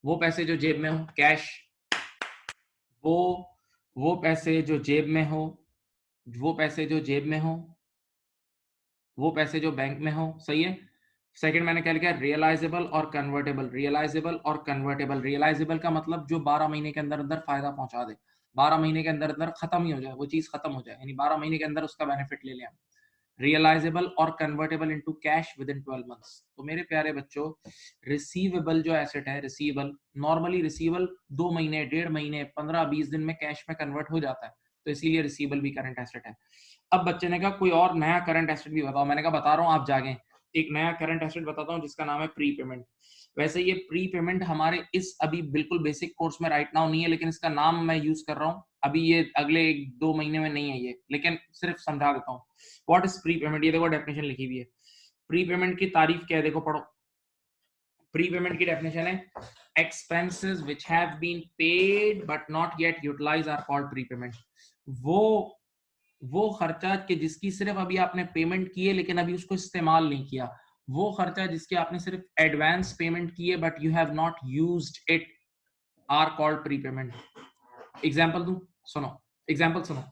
वो पैसे जो जेब में हो, कैश, वो वो पैसे जो जेब में हो, वो पैसे जो जेब में हो, वो पैसे जो बैंक में हो, सही है। सेकंड मैंने क्या लिखा है, रियलाइजेबल और कन्वर्टेबल, रियलाइजेबल और कन्वर्टेबल। रियलाइजेबल का मतलब जो 12 महीने के अंदर अंदर फायदा पहुंचा दे, 12 महीने के अंदर अंदर खत्म ही हो जाए, वो चीज खत्म हो जाए, यानी 12 महीने के अंदर उसका बेनिफिट ले लें हम। रियलाइजेबल और convertible into cash with in 12 months. तो मेरे प्यारे बच्चों, रिसीवेबल जो एसेट है, रिसीवेबल, नॉर्मली रिसीवेबल 2 महीने, 1.5 महीने, 15-20 दिन में कैश में कन्वर्ट हो जाता है, तो इसीलिए रिसीवेबल भी करंट एसेट है। अब बच्चे ने कहा कोई और नया करंट एसेट भी बताओ, मैंने कहा बता रहा हूं, आप जागें, एक नया करंट एसेट बताता हूं जिसका नाम है प्री पेमेंट। वैसे ये प्री पेमेंट हमारे इस अभी बिल्कुल बेसिक कोर्स में राइट नाउ नहीं है, लेकिन इसका नाम मैं यूज कर रहा हूं अभी, ये अगले 1-2 महीने में नहीं है ये, लेकिन सिर्फ समझा देता हूं व्हाट इज प्री पेमेंट। ये देखो डेफिनेशन लिखी हुई है, प्री पेमेंट की तारीफ क्या है, देखो पढ़ो। प्री पेमेंट की डेफिनेशन है, expenses which have been paid but not yet utilized are called pre payment. वो वो खर्चा कि जिसकी सिर्फ अभी आपने पेमेंट की है लेकिन अभी उसको इस्तेमाल नहीं किया, वो खर्चा जिसकी आपने सिर्फ एडवांस पेमेंट की है but you have not used it, are called pre payment. Example दूं, सुनो, एग्जांपल सुनो।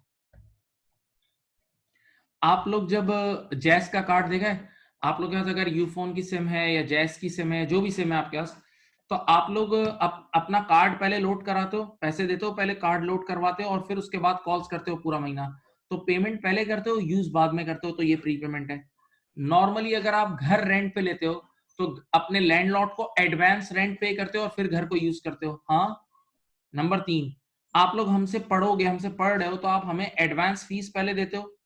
आप लोग जब जैस का कार्ड देखा है, आप लोग के पास अगर यूफोन की सिम है या जैस की सिम है, जो भी सिम है आपके पास, तो आप लोग अपना कार्ड पहले लोड कराते हो, पैसे देते हो, पहले कार्ड लोड करवाते हो और फिर उसके बाद कॉल्स करते हो पूरा महीना। तो पेमेंट पहले करते हो, यूज बाद में करते हो, तो ये प्री पेमेंट है। नॉर्मली अगर आप घर रेंट पे लेते हो, तो अपने लैंडलॉर्ड को एडवांस रेंट पे करते हो और फिर घर को यूज करते हो। हाँ। नंबर 3, आप लोग हमसे पढ़ोगे, हमसे पढ़ रहे हो तो आप हमें एडवांस फीस पहले देते हो।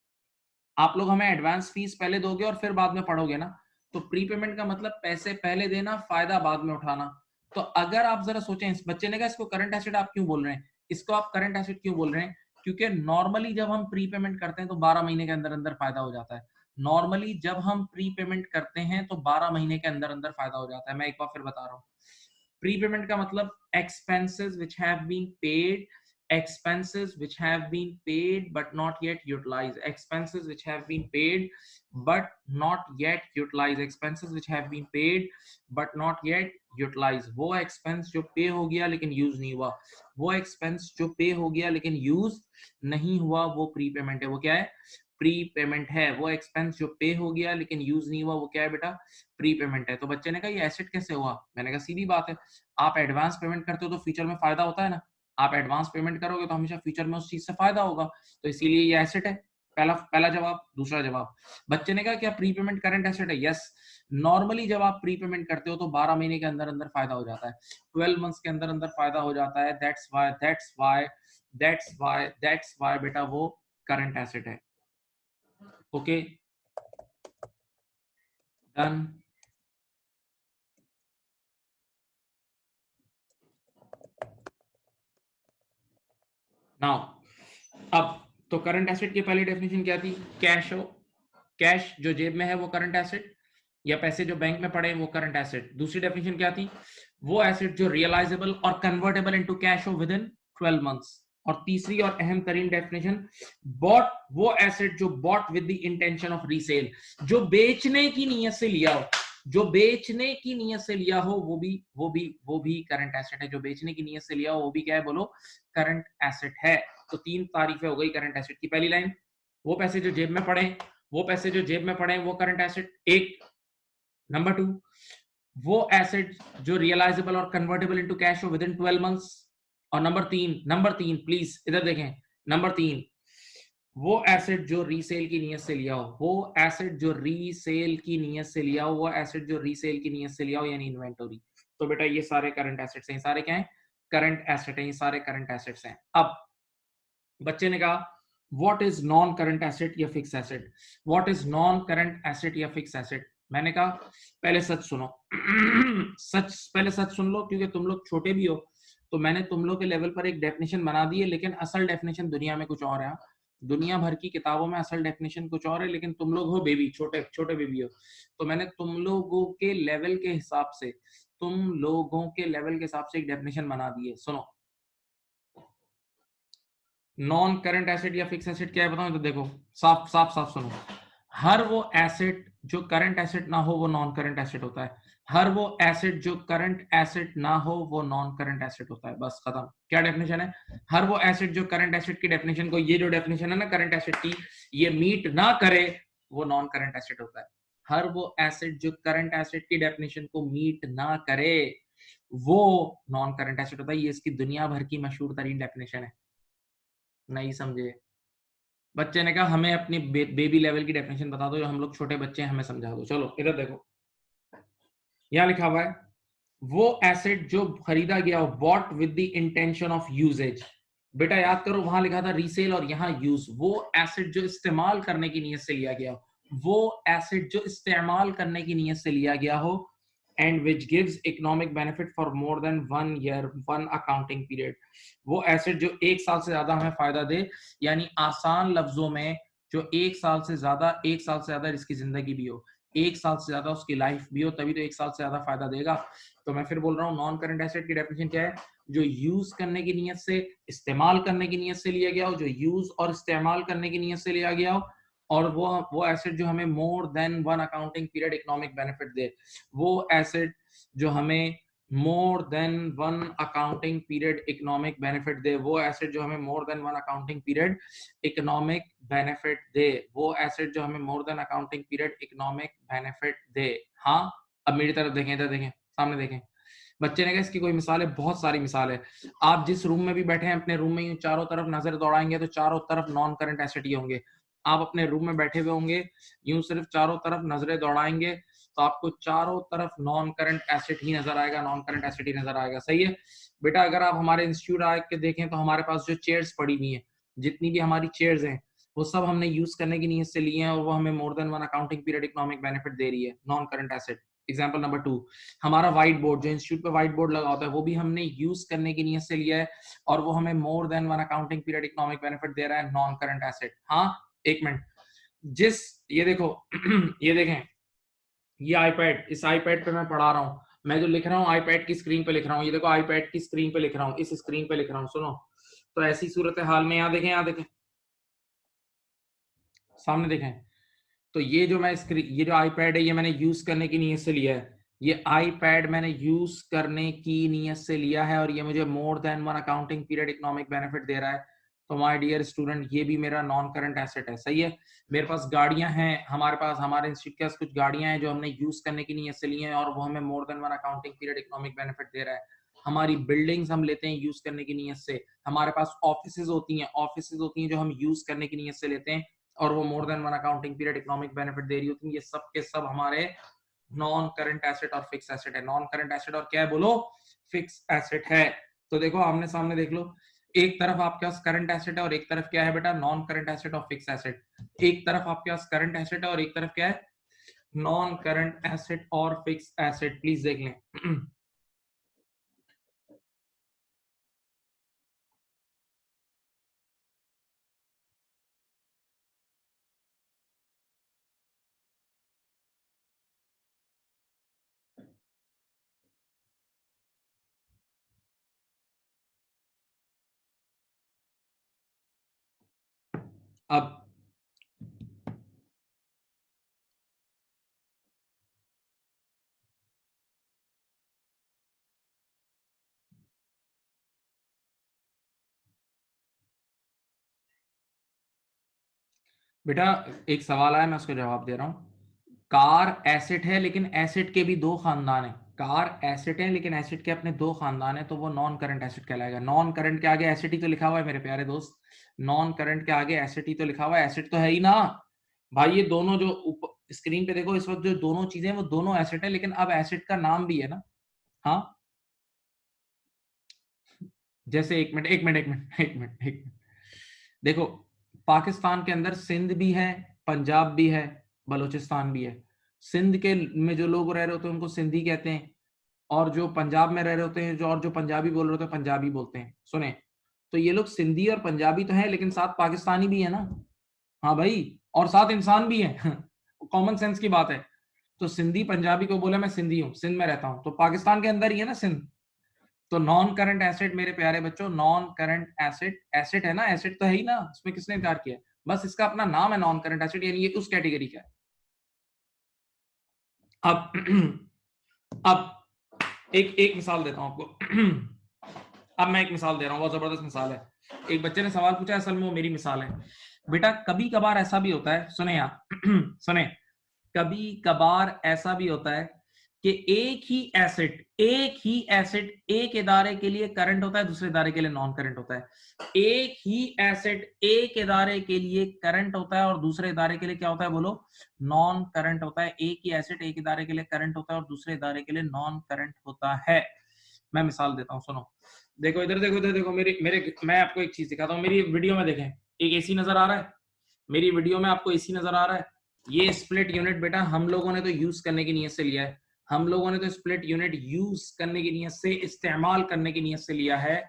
आप लोग हमें एडवांस फीस पहले दोगे और फिर बाद में पढ़ोगे ना। तो प्रीपेमेंट का मतलब पैसे पहले देना, फायदा बाद में उठाना। तो अगर आप जरा सोचें, इस बच्चे ने कहा इसको करंट एसेट आप क्यों बोल रहे हैं, इसको आप करंट एसेट क्यों बोल रहे हैं? क्योंकि नॉर्मली जब हम प्रीपेमेंट करते हैं तो 12 महीने के अंदर अंदर फायदा हो जाता है। नॉर्मली जब हम प्रीपेमेंट करते हैं तो 12 महीने के अंदर अंदर फायदा हो जाता है। मैं एक बार फिर बता रहा हूँ, प्रीपेमेंट का मतलब expenses which have been paid, expenses which have been paid but not yet utilized, expenses which have been paid but not yet utilized, expenses which have been paid but not yet utilized। वो expense जो पे हो गया लेकिन use नहीं हुआ, वो expense जो पे हो गया लेकिन यूज नहीं हुआ, वो प्रीपेमेंट है। वो क्या है? प्रीपेमेंट है। वो एक्सपेंस जो पे हो गया लेकिन यूज नहीं हुआ, वो क्या है बेटा? प्रीपेमेंट है। तो बच्चे ने कहा ये एसेट कैसे हुआ? मैंने कहा सीधी बात है, आप एडवांस पेमेंट करते हो तो फ्यूचर में फायदा होता है ना। आप एडवांस पेमेंट करोगे तो हमेशा फ्यूचर में उस चीज से फायदा होगा, तो इसीलिए ये एसेट है। पहला पहला जवाब। दूसरा जवाब, बच्चे ने कहा क्या प्रीपेमेंट करंट एसेट है? यस। नॉर्मली जब आप प्रीपेमेंट करते हो तो 12 महीने के अंदर अंदर फायदा हो जाता है, 12 मंथ्स के अंदर अंदर फायदा हो जाता है। दैट्स वाई बेटा वो करंट एसेट है। Okay, done. नाउ अब तो करंट एसेट की पहली डेफिनेशन क्या थी? कैश हो, कैश जो जेब में है वो करंट एसेट, या पैसे जो बैंक में पड़े वो करंट एसेट। दूसरी डेफिनेशन क्या थी? वो एसेट जो रियलाइजेबल और कन्वर्टेबल इनटू कैश हो विद इन 12 मंथ्स। और तीसरी और अहम तरीन डेफिनेशन, बॉट, वो एसेट जो bought with the intention of resale, जो बेचने की नीयत से लिया हो, जो बेचने की नीयत से लिया हो वो भी करंट एसेट है। जो बेचने की नीयत से लिया हो वो भी क्या है? बोलो, करंट एसेट है। तो 3 तारीफें हो गई करंट एसेट की। पहली लाइन, वो पैसे जो जेब में पड़े, वो पैसे जो जेब में पड़े वो करंट एसेट एक। नंबर 2, वो एसेट जो रियलाइजेबल और कन्वर्टेबल इनटू कैश हो विद इन 12 मंथ्स। और नंबर 3 प्लीज इधर देखें, नंबर 3, वो एसेट जो रीसेल की नियत से लिया हो, वो एसेट जो रीसेल की नियत से लिया हो, वो एसेट जो रीसेल की नियत से लिया हो, यानी इन्वेंटरी। तो बेटा ये सारे करंट एसेट्स हैं। सारे क्या हैं? करंट एसेट हैं। ये सारे करंट एसेट्स हैं। अब बच्चे ने कहा what is non current asset या fix asset? What is non current asset या फिक्स एसेट? मैंने कहा पहले सच सुनो सच पहले सच सुन लो, क्योंकि तुम लोग छोटे भी हो। तो मैंने तुम लोग के लेवल पर एक डेफिनेशन बना दी है, लेकिन असल डेफिनेशन दुनिया में कुछ और है। दुनिया भर की किताबों में असल डेफिनेशन कुछ और है, लेकिन तुम लोग हो बेबी, छोटे छोटे बेबी हो। तो मैंने तुम लोगों के लेवल के हिसाब से, तुम लोगों के लेवल के हिसाब से एक डेफिनेशन बना दी है। सुनो, नॉन करंट एसेट या फिक्स एसेट क्या है बताऊं? तो देखो, साफ साफ साफ सुनो, हर वो एसेट जो करंट एसेट ना हो वो नॉन करंट एसेट होता है। हर वो एसेट जो करंट एसेट ना हो वो नॉन करंट एसेट होता है। बस खत्म। क्या डेफिनेशन है? हर वो एसेट जो करंट एसेट की डेफिनेशन को, ये जो डेफिनेशन है ना करंट एसेट की, ये मीट ना करे वो नॉन करंट एसेट होता है। हर वो एसेट जो करंट एसेट की डेफिनेशन को मीट ना करे वो नॉन करंट एसेट होता है। ये इसकी दुनिया भर की मशहूर तरीन डेफिनेशन है। नहीं समझे? बच्चे ने कहा हमें अपनी बेबी लेवल की डेफिनेशन बता दो, जो हम लोग छोटे बच्चे हैं हमें समझा दो। चलो इधर देखो, यहां लिखा हुआ है वो एसेट जो खरीदा गया हो, bought with the intention of usages. बेटा याद करो, वहां लिखा था रीसेल और यहाँ यूज। वो एसेट जो इस्तेमाल करने की नीयत से लिया गया हो, वो एसेट जो इस्तेमाल करने की नीयत से लिया गया हो, and which gives economic benefit for more than 1 year 1 accounting period. वो एसेट जो 1 साल से ज्यादा हमें फायदा दे, यानी आसान लफ्जों में जो 1 साल से ज्यादा, 1 साल से ज्यादा इसकी जिंदगी भी हो, 1 साल से ज्यादा उसकी लाइफ भी हो, तभी तो 1 साल से ज्यादा फायदा देगा। तो मैं फिर बोल रहा हूँ, नॉन करंट एसेट की डेफिनेशन क्या है? जो यूज करने की नियत से, इस्तेमाल करने की नियत से लिया गया हो, जो यूज और इस्तेमाल करने की नियत से लिया गया हो, और वो एसेट जो हमें more than 1 accounting period economic benefit दे। वो एसेट जो हमें more than 1 accounting period economic benefit दे, वो एसेट जो हमें more than 1 accounting period economic benefit दे, वो एसेट जो हमें more than accounting period economic benefit दे। हाँ, अब मेरी तरफ देखें, इधर देखें, सामने देखें। बच्चे ने कहा इसकी कोई मिसाल है? बहुत सारी मिसाल है। आप जिस रूम में भी बैठे हैं, अपने रूम में यूं चारों तरफ नजर दौड़ाएंगे तो चारों तरफ नॉन करंट एसेट ही होंगे। आप अपने रूम में बैठे हुए होंगे, यूं सिर्फ चारों तरफ नजरें दौड़ाएंगे तो आपको चारों तरफ नॉन करंट एसेट ही नजर आएगा, नॉन करंट एसेट ही नजर आएगा। सही है बेटा, अगर आप हमारे इंस्टीट्यूट आके देखें तो हमारे पास जो चेयर्स पड़ी हुई हैं, जितनी भी हमारी चेयर्स हैं, वो सब हमने यूज करने की नीयत से लिए हैं और वो हमें more than one accounting period economic benefit दे रही है, non current asset. Example number 2, हमारा व्हाइट बोर्ड, जो इंस्टीट्यूट पे व्हाइट बोर्ड लगा होता है, वो भी हमने यूज करने की नीयत से लिया है और वो हमें more than one accounting period economic benefit दे रहा है, नॉन करंट एसेट। हाँ, एक मिनट, जिस, ये देखो ये देखें, ये आईपैड, इस आईपैड पे मैं पढ़ा रहा हूँ, मैं जो लिख रहा हूँ आईपैड की स्क्रीन पे लिख रहा हूँ, ये देखो आईपैड की स्क्रीन पे लिख रहा हूँ, इस स्क्रीन पे लिख रहा हूँ, सुनो। तो ऐसी सूरत हाल में यहाँ देखें, यहाँ देखें, सामने देखें, तो ये जो मैं स्क्रीन, ये जो आईपैड है, ये मैंने यूज करने की नीयत से लिया है, ये आईपैड मैंने यूज करने की नीयत से लिया है और ये मुझे more than one accounting period economic benefit दे रहा है। तो माय डियर स्टूडेंट, ये भी मेरा नॉन करंट एसेट है। सही है, मेरे पास गाड़ियां हैं, हमारे पास, हमारे इंस्टीट्यूट के पास कुछ गाड़ियां हैं जो हमने यूज करने की नीयत से ली हैं और वो हमें more than one accounting period economic benefit दे रहा है। हमारी बिल्डिंग्स हम लेते हैं यूज करने की नीयत से, हमारे पास ऑफिसेज होती हैं जो हम यूज करने की नीयत से लेते हैं और वो more than one accounting period economic benefit दे रही होती है। ये सब के सब हमारे नॉन करंट एसेट और फिक्स एसेट है। नॉन करंट एसेट और क्या है बोलो, फिक्स एसेट है। तो देखो आमने सामने देख लो, एक तरफ आपके पास करंट एसेट है और एक तरफ क्या है बेटा, नॉन करंट एसेट और फिक्स एसेट। एक तरफ आपके पास करंट एसेट है और एक तरफ क्या है, नॉन करंट एसेट और फिक्स एसेट। प्लीज देख लें। अब बेटा एक सवाल आया, मैं उसका जवाब दे रहा हूं। कार एसेट है लेकिन एसेट के भी दो खानदान है। कार एसेट है लेकिन एसेट के अपने दो खानदान है, तो वो नॉन करंट एसेट कहलाएगा। नॉन करंट के आगे एसेट ही तो लिखा हुआ है मेरे प्यारे दोस्त, नॉन करंट के आगे एसेट ही तो लिखा हुआ है, एसेट तो है ही ना भाई। ये दोनों जो स्क्रीन पे देखो इस वक्त, जो दोनों चीजें वो दोनों एसेट है, लेकिन अब एसेट का नाम भी है ना। हाँ, जैसे एक मिनट देखो, पाकिस्तान के अंदर सिंध भी है, पंजाब भी है, बलूचिस्तान भी है। सिंध के में जो लोग रह रहे होते हैं उनको सिंधी कहते हैं, और जो पंजाब में रह रहे होते हैं, जो और जो पंजाबी बोल रहे होते हैं पंजाबी बोलते हैं। सुने, तो ये लोग सिंधी और पंजाबी तो है, लेकिन साथ पाकिस्तानी भी है ना। हाँ भाई, और साथ इंसान भी है। कॉमन सेंस की बात है। तो सिंधी पंजाबी को बोले मैं सिंधी हूँ, सिंध में रहता हूँ, तो पाकिस्तान के अंदर ही है ना सिंध। तो नॉन करंट एसेट मेरे प्यारे बच्चों, नॉन करंट एसेट, एसेट है ना, एसेट तो है ही ना, उसमें किसने इनकार किया है? बस इसका अपना नाम है नॉन करंट एसेट, यानी ये उस कैटेगरी का है। अब अब एक एक मिसाल देता हूं आपको। अब मैं एक मिसाल दे रहा हूं, बहुत जबरदस्त मिसाल है। एक बच्चे ने सवाल पूछा, असल में वो मेरी मिसाल है। बेटा कभी कभार ऐसा भी होता है, सुने आप, सुने, कभी कभार ऐसा भी होता है कि एक ही एसेट एक इदारे के लिए करंट होता है, दूसरे इदारे के लिए नॉन करंट होता है। एक ही एसेट एक इदारे के लिए करंट होता है और दूसरे इदारे के लिए क्या होता है बोलो, नॉन करंट होता है। एक ही एसेट एक इदारे के लिए करंट होता है और दूसरे इदारे के लिए नॉन करंट होता है। मैं मिसाल देता हूं, सुनो। देखो इधर देखो, इधर देखो, मेरे मेरे मैं आपको एक चीज दिखाता हूँ, मेरी वीडियो में देखें, एक एसी नजर आ रहा है, मेरी वीडियो में आपको एसी नजर आ रहा है। ये स्प्लिट यूनिट बेटा हम लोगों ने तो यूज करने की नीयत से लिया है, हम लोगों ने तो स्प्लिट यूनिट यूज करने की नीयत से, इस्तेमाल करने की नीयत से लिया है।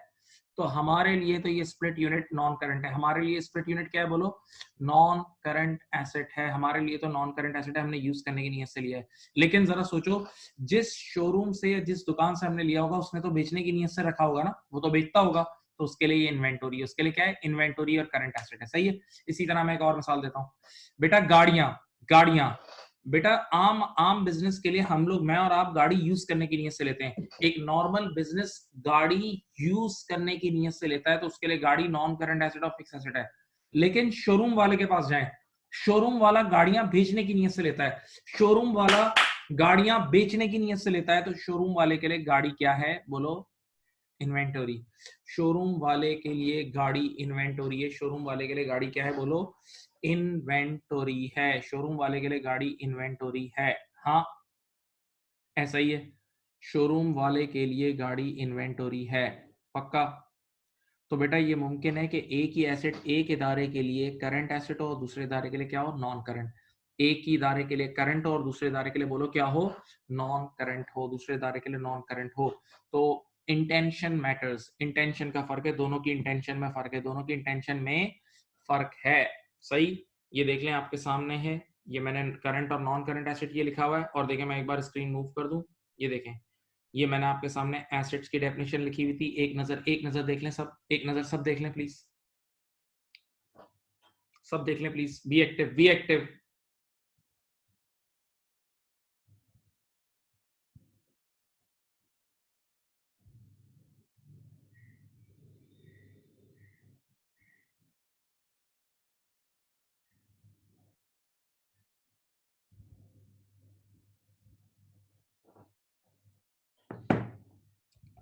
तो हमारे लिए तो ये स्प्लिट यूनिट नॉन करंट है। हमारे लिए स्प्लिट यूनिट क्या है बोलो, नॉन करंट एसेट है। हमारे लिए तो नॉन करंट एसेट है, हमने यूज करने की नीयत से लिया है। लेकिन जरा सोचो, जिस शोरूम से या जिस दुकान से हमने लिया होगा उसने तो बेचने की नीयत से रखा होगा ना, वो तो बेचता होगा, तो उसके लिए ये इन्वेंटोरी है, उसके लिए क्या है, इन्वेंटोरी और करंट एसेट है। सही है। इसी तरह मैं एक और मिसाल देता हूँ बेटा, गाड़ियां, गाड़ियां बेटा आम आम बिजनेस के लिए हम लोग, मैं और आप, गाड़ी यूज करने की नीयत से लेते हैं। एक नॉर्मल बिजनेस गाड़ी यूज करने की नीयत से लेता है, तो उसके लिए गाड़ी नॉन करंट एसेट और फिक्स एसेट है। लेकिन शोरूम वाले के पास जाएं, शोरूम वाला गाड़ियां बेचने की नीयत से लेता है, शोरूम वाला गाड़ियां बेचने की नीयत से लेता है, तो शोरूम वाले के लिए गाड़ी क्या है बोलो, इन्वेंटोरी। शोरूम वाले के लिए गाड़ी इन्वेंटोरी है, शोरूम वाले के लिए गाड़ी क्या है बोलो, इन्वेंटोरी है, शोरूम वाले के लिए गाड़ी इन्वेंटोरी है। हाँ, ऐसा ही है। शोरूम वाले के लिए गाड़ी इन्वेंटरी है, पक्का। तो बेटा ये मुमकिन है कि एक ही एसेट एक इदारे के लिए करंट एसेट हो और दूसरे इदारे के लिए क्या हो, नॉन करंट। एक ही इदारे के लिए करंट हो और दूसरे इदारे के लिए बोलो क्या हो, नॉन करंट हो, दूसरे इदारे के लिए नॉन करंट हो। तो इंटेंशन मैटर्स, इंटेंशन का फर्क है, दोनों की इंटेंशन में फर्क है, दोनों की इंटेंशन में फर्क है। सही, ये देख लें आपके सामने है, ये मैंने करंट और नॉन करंट एसेट ये लिखा हुआ है। और देखें मैं एक बार स्क्रीन मूव कर दूं, ये देखें, ये मैंने आपके सामने एसेट्स की डेफिनेशन लिखी हुई थी। एक नजर देख लें सब, एक नजर सब देख लें प्लीज, सब देख लें please, be active, be active.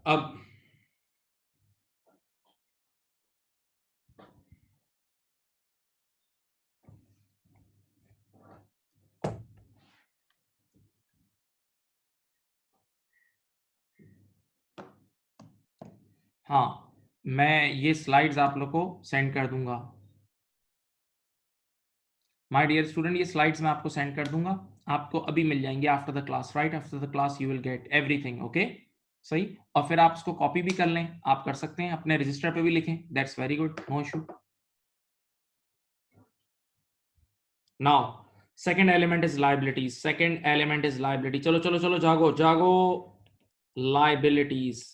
अब हाँ, मैं ये स्लाइड्स आप लोग को सेंड कर दूंगा। माय डियर स्टूडेंट, ये स्लाइड्स मैं आपको सेंड कर दूंगा, आपको अभी मिल जाएंगे after the class, right? After the class you will get everything, okay? सही। और फिर आप इसको कॉपी भी कर लें, आप कर सकते हैं, अपने रजिस्टर पे भी लिखें, that's very good, no issue. Now second element is liabilities, second element is liability. चलो चलो चलो, जागो जागो, लाइबिलिटीज।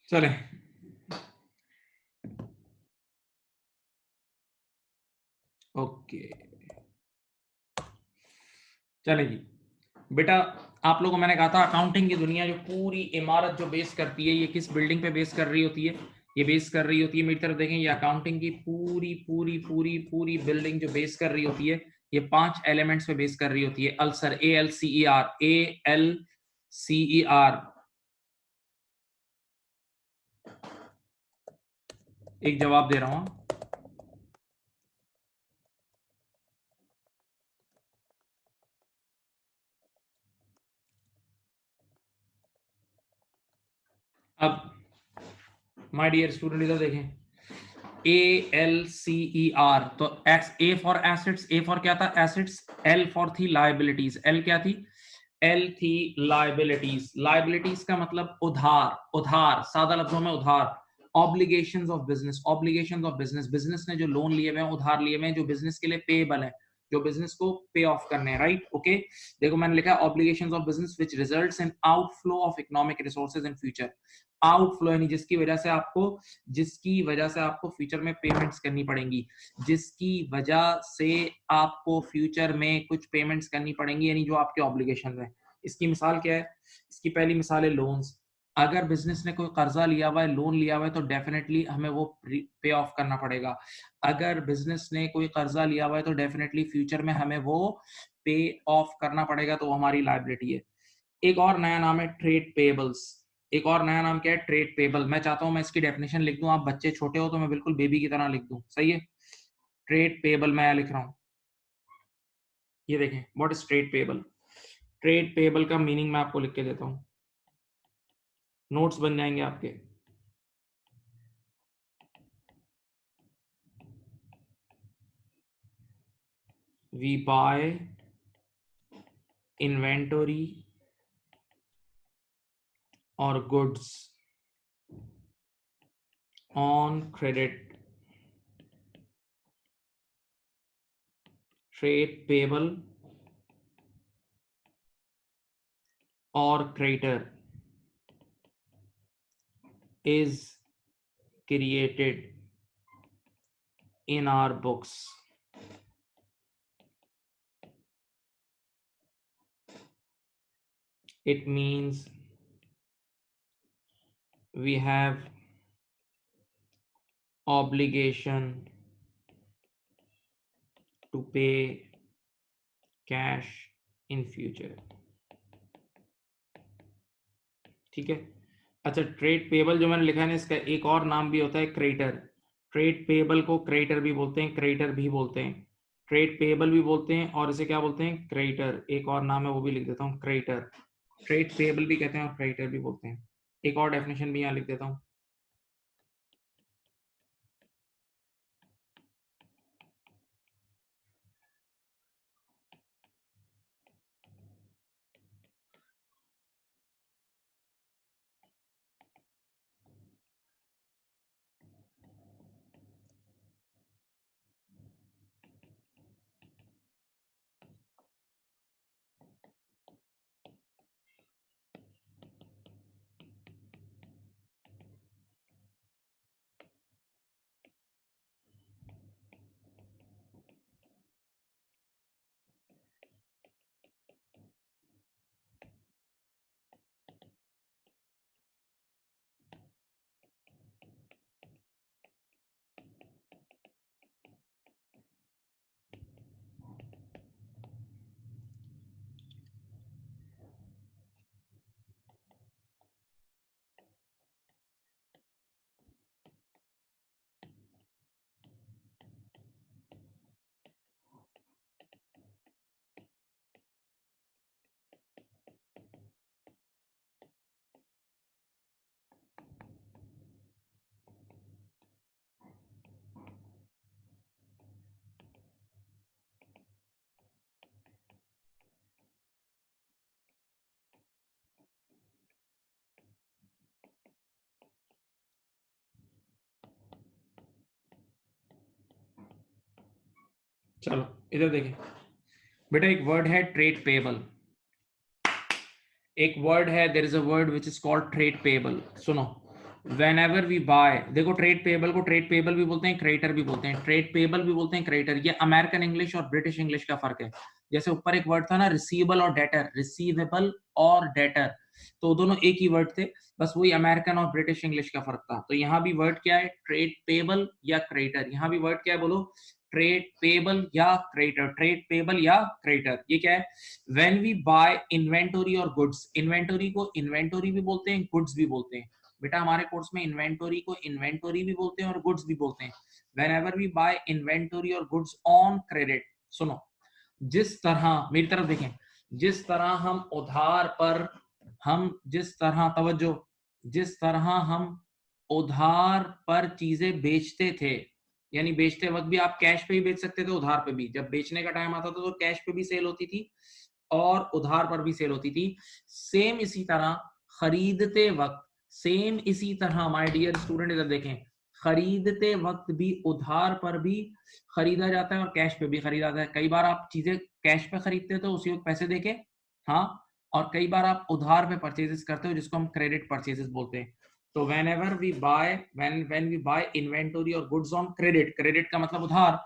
चले, ओके, चले जी। बेटा आप लोगों को मैंने कहा था अकाउंटिंग की दुनिया जो पूरी इमारत जो बेस करती है, ये किस बिल्डिंग पे बेस कर रही होती है? ये बेस कर रही होती है, मेरी तरफ देखें, ये अकाउंटिंग की पूरी पूरी पूरी पूरी बिल्डिंग जो बेस कर रही होती है, ये 5 एलिमेंट्स पे बेस कर रही होती है। Ulcer, ALCER, ALCER। एक जवाब दे रहा हूं। अब माय डियर स्टूडेंट इधर देखें, ALCER, तो A for assets, A for क्या था? एसेट्स। L फॉर थी लायबिलिटीज, L क्या थी? L थी लायबिलिटीज। लायबिलिटीज का मतलब उधार, उधार, सादा लफ्जों में उधार। Obligations of business, obligations of business, business ने जो लोन लिए हुए हैं, उधार लिए हुए हैं, जो बिजनेस के लिए पेएबल है, जो बिजनेस को पे ऑफ करने हैं, राइट? ओके, देखो मैंने लिखा है obligations of business which results in outflow of economic resources in future. Outflow यानी जिसकी वजह से आपको फ्यूचर में पेमेंट्स करनी पड़ेंगी, जिसकी वजह से आपको फ्यूचर में कुछ पेमेंट्स करनी पड़ेंगी, यानी जो आपके ऑब्लिगेशन है। इसकी मिसाल क्या है? इसकी पहली मिसाल है लोन्स। अगर बिजनेस ने कोई कर्जा लिया हुआ है, लोन लिया हुआ है, तो डेफिनेटली हमें वो पे ऑफ करना पड़ेगा। अगर बिजनेस ने कोई कर्जा लिया हुआ है तो डेफिनेटली फ्यूचर में हमें वो पे ऑफ करना पड़ेगा, तो वो हमारी लायबिलिटी है। एक और नया नाम है ट्रेड पेबल्स। एक और नया नाम क्या है? Trade payable. मैं चाहता हूं मैं इसकी डेफिनेशन लिख दूं, आप बच्चे छोटे हो तो मैं बिल्कुल बेबी की तरह लिख दूं, सही है? ट्रेड पेबल मैं लिख रहा हूं, ये देखें, what is trade payable. Trade payable का मीनिंग मैं आपको लिख के देता हूं, नोट्स बन जाएंगे आपके। वी बाय इन्वेंटरी और goods on credit. Trade payable और creditor is created in our books. It means we have obligation to pay cash in future. ठीक है? अच्छा, ट्रेड पेबल जो मैंने लिखा है ना, इसका एक और नाम भी होता है क्रेडिटर। ट्रेड पेबल को क्रेडिटर भी बोलते हैं, क्रेडिटर भी बोलते हैं, ट्रेड पेबल भी बोलते हैं, और इसे क्या बोलते हैं? क्रेडिटर। एक और नाम है वो भी लिख देता हूँ, क्रेडिटर। ट्रेड पेबल भी कहते हैं और क्रेडिटर भी बोलते हैं। एक और डेफिनेशन भी यहाँ लिख देता हूँ। चलो इधर देखिए बेटा, एक वर्ड है ट्रेड पेबल, एक वर्ड है, there is a word which is called trade payable. सुनो, वेन एवर वी बाय, देखो ट्रेड पेबल को ट्रेड पेबल भी बोलते हैं, क्रेडिटर भी बोलते हैं, ट्रेड पेबल भी बोलते हैं, क्रेडिटर। ये अमेरिकन इंग्लिश और ब्रिटिश इंग्लिश का फर्क है। जैसे ऊपर एक वर्ड था ना, रिसीवेबल और डेटर, रिसीवेबल और डेटर, तो दोनों एक ही वर्ड थे, बस वही अमेरिकन और ब्रिटिश इंग्लिश का फर्क था। तो यहाँ भी वर्ड क्या है, ट्रेड पेबल या क्रेडिटर। यहाँ भी वर्ड क्या है, बोलो, ट्रेड पेबल या क्रेडिटर, ट्रेड पेबल या क्रेडिटर। ये क्या है, व्हेन वी बाय इन्वेंटरी और गुड्स। इन्वेंटरी को इन्वेंटरी भी बोलते हैं, गुड्स भी बोलते हैं। बेटा हमारे कोर्स में इन्वेंटरी को इन्वेंटरी भी बोलते हैं और गुड्स भी बोलते हैं। whenever we buy inventory or goods on credit, सुनो, जिस तरह मेरी तरफ देखें, जिस तरह हम उधार पर, हम जिस तरह तवज्जो, जिस तरह हम उधार पर चीजें बेचते थे, यानी बेचते वक्त भी आप कैश पे भी बेच सकते थे, उधार पे भी। जब बेचने का टाइम आता था तो कैश पे भी सेल होती थी और उधार पर भी सेल होती थी। सेम इसी तरह खरीदते वक्त, सेम इसी तरह माय डियर स्टूडेंट इधर देखें, खरीदते वक्त भी उधार पर भी खरीदा जाता है और कैश पे भी खरीदा जाता है। कई बार आप चीजें कैश पे खरीदते हो तो उसी वक्त पैसे देके, हाँ, और कई बार आप उधार पे परचेजेस करते हो जिसको हम क्रेडिट परचेजेस बोलते हैं। तो whenever we buy when we buy inventory or goods on credit, credit का मतलब उधार,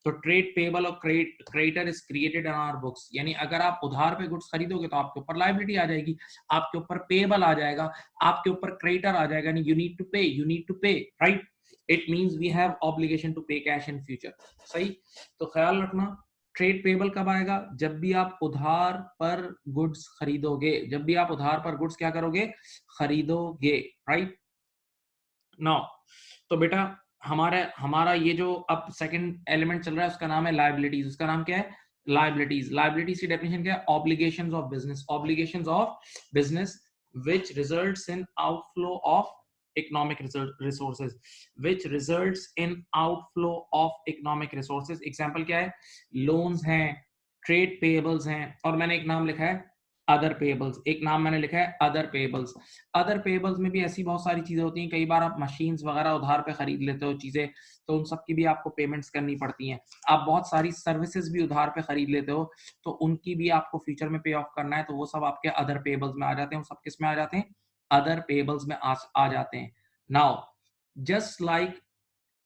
तो ट्रेड पेबल और creditor is created in our books. यानी अगर आप उधार पे गुड्स खरीदोगे तो आपके ऊपर लायबिलिटी आ जाएगी, आपके ऊपर पेबल आ जाएगा, आपके ऊपर क्रेडिटर आ जाएगा। You need to pay, right? It means we have obligation to pay cash in future. सही, तो ख्याल रखना, ट्रेड पेबल कब आएगा, जब भी आप उधार पर गुड्स खरीदोगे, जब भी आप उधार पर गुड्स क्या करोगे, खरीदोगे, राइट? नाउ तो बेटा हमारा हमारा ये जो अब सेकंड एलिमेंट चल रहा है उसका नाम है लायबिलिटीज। उसका नाम क्या है, लायबिलिटीज। लायबिलिटीज की डेफिनेशन क्या है, obligations of business, obligations of business which results in outflow of economic resources, which results in outflow of economic resources. Example क्या है, लोन्स हैं, ट्रेड पेएबल्स हैं, और मैंने एक नाम लिखा है अदर पेएबल्स, एक नाम मैंने लिखा है अदर पेएबल्स। अदर पेबल्स में भी ऐसी बहुत सारी चीजें होती हैं, कई बार आप मशीन्स वगैरह उधार पे खरीद लेते हो चीजें, तो उन सब की भी आपको पेमेंट्स करनी पड़ती हैं। आप बहुत सारी सर्विसेज भी उधार पे खरीद लेते हो तो उनकी भी आपको फ्यूचर में पे ऑफ करना है, तो वो सब आपके अदर पेबल्स में आ जाते हैं। वो सब किस में आ जाते हैं, अदर पेबल्स में आ जाते हैं। Now just like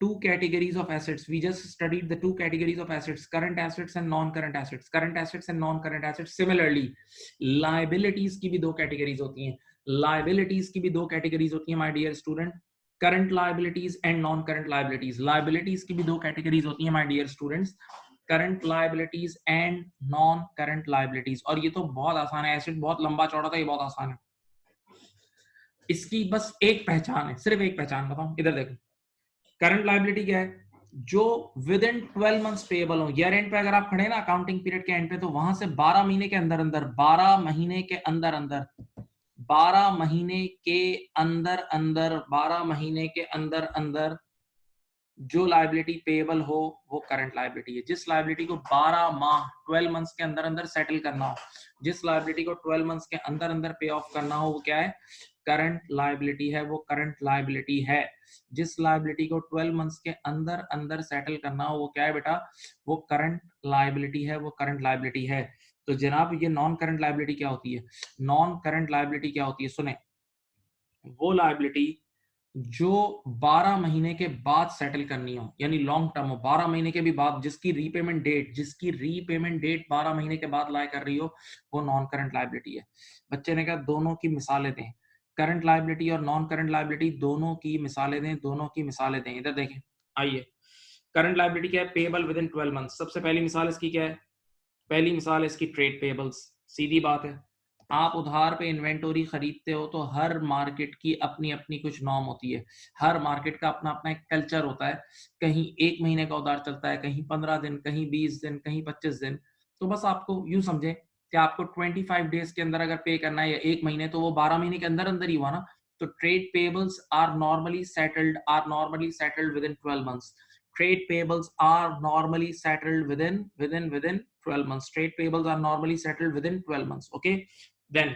two categories of assets, we just studied the two categories of assets, current assets and non-current assets, current assets and non-current assets। similarly liabilities की भी दो categories होती हैं, liabilities की भी दो categories होती हैं my dear student, current liabilities and non-current liabilities। liabilities की भी दो categories होती हैं my dear students, current liabilities and non-current liabilities। और ये तो बहुत आसान है, एसेट बहुत लंबा चौड़ा था, ये बहुत आसान है। इसकी बस एक पहचान है, सिर्फ एक पहचान बताऊं, इधर देखो, करंट लायबिलिटी क्या है, जो विद इन 12 मंथ्स पेएबल हो। ईयर एंड पे अगर आप खड़े ना अकाउंटिंग पीरियड के एंड पे, तो वहां से 12 महीने के अंदर अंदर, 12 महीने के अंदर अंदर, 12 महीने के अंदर अंदर, 12 महीने के अंदर अंदर जो लायबिलिटी पेएबल हो वो करंट लायबिलिटी है। जिस लायबिलिटी को 12 माह 12 मंथ्स के अंदर अंदर सेटल करना हो, जिस लायबिलिटी को 12 मंथ्स के अंदर अंदर पे ऑफ करना हो, वो क्या है, करंट लायबिलिटी है, वो करंट लायबिलिटी है। जिस लायबिलिटी को 12 मंथ्स के अंदर अंदर सेटल करना हो वो क्या है बेटा, वो करंट लायबिलिटी है, वो करंट लायबिलिटी है। तो जनाब ये नॉन करंट लायबिलिटी क्या होती है, नॉन करंट लायबिलिटी क्या होती है, सुने, वो लायबिलिटी जो 12 महीने के बाद सेटल करनी हो, यानी लॉन्ग टर्म हो, 12 महीने के भी बाद, जिसकी रीपेमेंट डेट 12 महीने के बाद लाए कर रही हो, वो नॉन करंट लायबिलिटी है। बच्चे ने कहा दोनों की मिसालें दें, करंट लायबिलिटी और नॉन करंट लायबिलिटी दोनों की मिसालें दें, दोनों की मिसालें दें। इधर देखें, आइए, करंट लायबिलिटी क्या है, पेएबल विद इन 12 मंथ। सबसे पहली मिसाल इसकी क्या है, पहली मिसाल है इसकी ट्रेड पेएबल्स। सीधी बात है, आप उधार पे इन्वेंटरी खरीदते हो तो हर मार्केट की अपनी अपनी कुछ नॉर्म होती है, हर मार्केट का अपना अपना एक कल्चर होता है। कहीं 1 महीने का उधार चलता है, कहीं 15 दिन, कहीं 20 दिन, कहीं 25 दिन। तो बस आपको यूं समझे कि आपको 25 डेज के अंदर अगर पे करना है या 1 महीने, तो वो 12 महीने के अंदर अंदर ही हुआ ना। तो trade payables are normally settled within 12 months. Trade payables are normally settled within 12 months. Trade payables are normally settled within 12 months. Okay. Then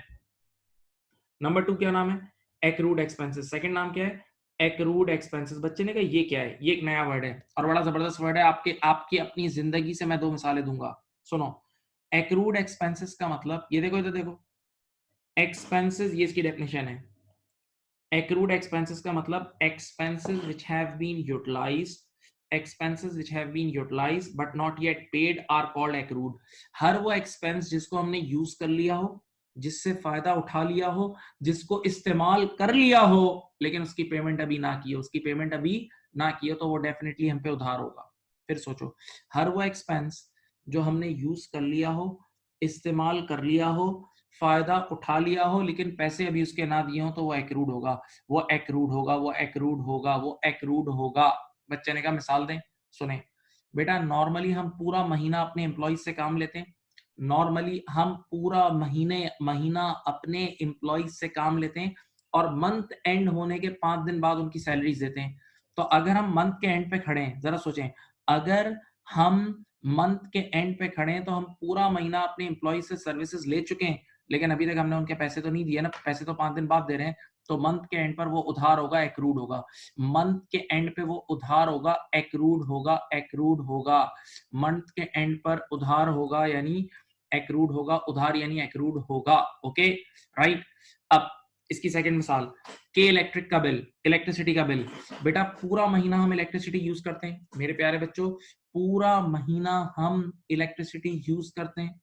number 2 क्या नाम है, एक्रूड एक्सपेंसेस। सेकंड नाम क्या है, एक्रूड एक्सपेंसेस। बच्चे ने कहा ये क्या है, ये एक नया वर्ड है और बड़ा जबरदस्त वर्ड है। आपकी अपनी जिंदगी से मैं दो मिसालें दूंगा, सुनो। एक्रूड एक्सपेंसेस का मतलब, ये देखो इधर देखो, एक्सपेंसेस, ये इसकी डेफिनेशन है। एक्रूड एक्सपेंसेस का मतलब expenses which have been utilized, expenses which have been utilized but not yet paid are called accrued। हर वो एक्सपेंस जिसको हमने यूज कर लिया हो जिससे फायदा उठा लिया हो, जिसको इस्तेमाल कर लिया हो, लेकिन उसकी पेमेंट अभी ना की हो, उसकी पेमेंट अभी ना की हो, तो वो डेफिनेटली हम पे उधार होगा। फिर सोचो, हर वो एक्सपेंस जो हमने यूज कर लिया हो, इस्तेमाल कर लिया हो, फायदा उठा लिया हो, लेकिन पैसे अभी उसके ना दिए हो, तो वो एक्रूड होगा, वो एक्रूड होगा, वो एक्रूड होगा, वो एक्रूड होगा। बच्चे ने कहा मिसाल दें, सुने बेटा, नॉर्मली हम पूरा महीना अपने एम्प्लॉय से काम लेते हैं, नॉर्मली हम पूरा महीना अपने एम्प्लॉय से काम लेते हैं और मंथ एंड होने के 5 दिन बाद उनकी सैलरीज देते हैं। तो अगर हम मंथ के एंड पे खड़े हैं, जरा सोचें, अगर हम मंथ के एंड पे खड़े हैं तो हम पूरा महीना अपने एम्प्लॉय से सर्विसेज ले चुके हैं, लेकिन अभी तक हमने उनके पैसे तो नहीं दिए ना, पैसे तो 5 दिन बाद दे रहे हैं, तो मंथ के एंड पर वो उधार होगा, एक्रूड होगा। मंथ के एंड पे वो उधार होगा, एक्रूड होगा, एक्रूड होगा। मंथ के एंड पर उधार होगा यानी एक्रूड होगा, उधार यानी एक्रूड होगा। Okay right. अब इसकी सेकंड मिसाल, के इलेक्ट्रिक का बिल, इलेक्ट्रिसिटी का बिल। बेटा पूरा महीना हम इलेक्ट्रिसिटी यूज करते हैं मेरे प्यारे बच्चों, पूरा महीना हम इलेक्ट्रिसिटी यूज करते हैं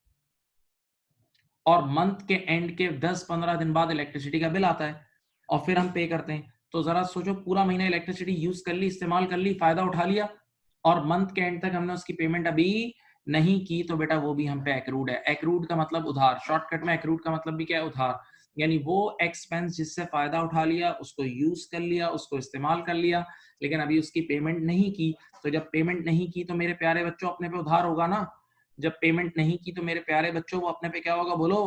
और मंथ के एंड के 10-15 दिन बाद इलेक्ट्रिसिटी का बिल आता है और फिर हम पे करते हैं। तो जरा सोचो, पूरा महीना इलेक्ट्रिसिटी यूज कर ली, इस्तेमाल कर ली, फायदा उठा लिया और मंथ के एंड तक हमने उसकी पेमेंट अभी नहीं की, तो बेटा वो भी हम पे एक्रूड है। एक्रूड का मतलब उधार, शॉर्टकट में एक्रूड का मतलब भी क्या है, उधार। यानी वो एक्सपेंस जिससे फायदा उठा लिया, उसको यूज कर लिया, उसको इस्तेमाल कर लिया, लेकिन अभी उसकी पेमेंट नहीं की। तो जब पेमेंट नहीं की तो मेरे प्यारे बच्चों अपने पे उधार होगा ना। जब पेमेंट नहीं की तो मेरे प्यारे बच्चों वो अपने पे क्या होगा, बोलो,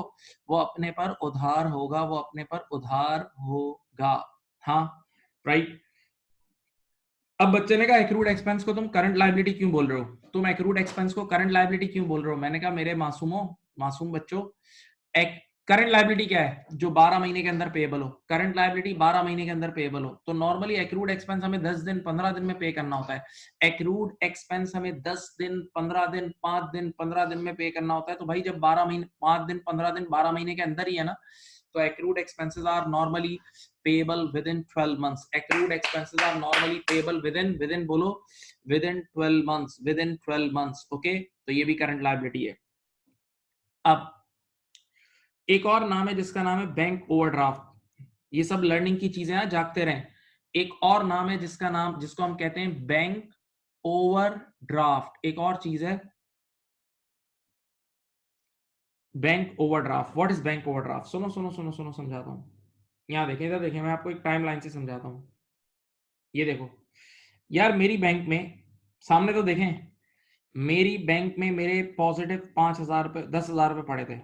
वो अपने पर उधार होगा, वो अपने पर उधार होगा। हाँ राइट। अब बच्चे ने कहा एक्रूड एक्सपेंस को तुम करंट लायबिलिटी क्यों बोल रहे हो, तुम एक्रूड एक्सपेंस को करंट लायबिलिटी क्यों बोल रहे हो। मैंने कहा मेरे मासूमों, मासूम बच्चों, एक करंट लायबिलिटी क्या है, जो 12 महीने के अंदर पेएबल हो। करंट लायबिलिटी 12 महीने के अंदर पेएबल हो, तो नॉर्मली एक्रूड एक्सपेंस हमें 10 दिन 15 दिन में पे करना होता है। एक्रूड एक्सपेंस हमें 10 दिन 15 दिन 5 दिन 15 दिन में पे करना होता है। तो भाई जब 12 महीने 5 दिन 15 दिन 12 महीने के अंदर ही है ना, तो accrued expenses are normally payable within 12 months. Accrued expenses are normally payable within बोलो, within 12 months, within 12 months. Okay, तो ये भी करंट लायबिलिटी है। अब एक और नाम है जिसका नाम है बैंक ओवरड्राफ्ट। ये सब लर्निंग की चीजें हैं, जागते रहें। एक और नाम है जिसका नाम, जिसको हम कहते हैं बैंक ओवरड्राफ्ट। एक और चीज है bank overdraft. What is bank overdraft, सुनो सुनो सुनो सुनो, समझाता हूं। यहाँ देखें, इधर देखें, मैं आपको एक टाइम लाइन से समझाता हूँ। ये देखो यार, मेरी बैंक में, सामने तो देखें, मेरी बैंक में मेरे पॉजिटिव 5,000 रुपए 10,000 रुपए पड़े थे।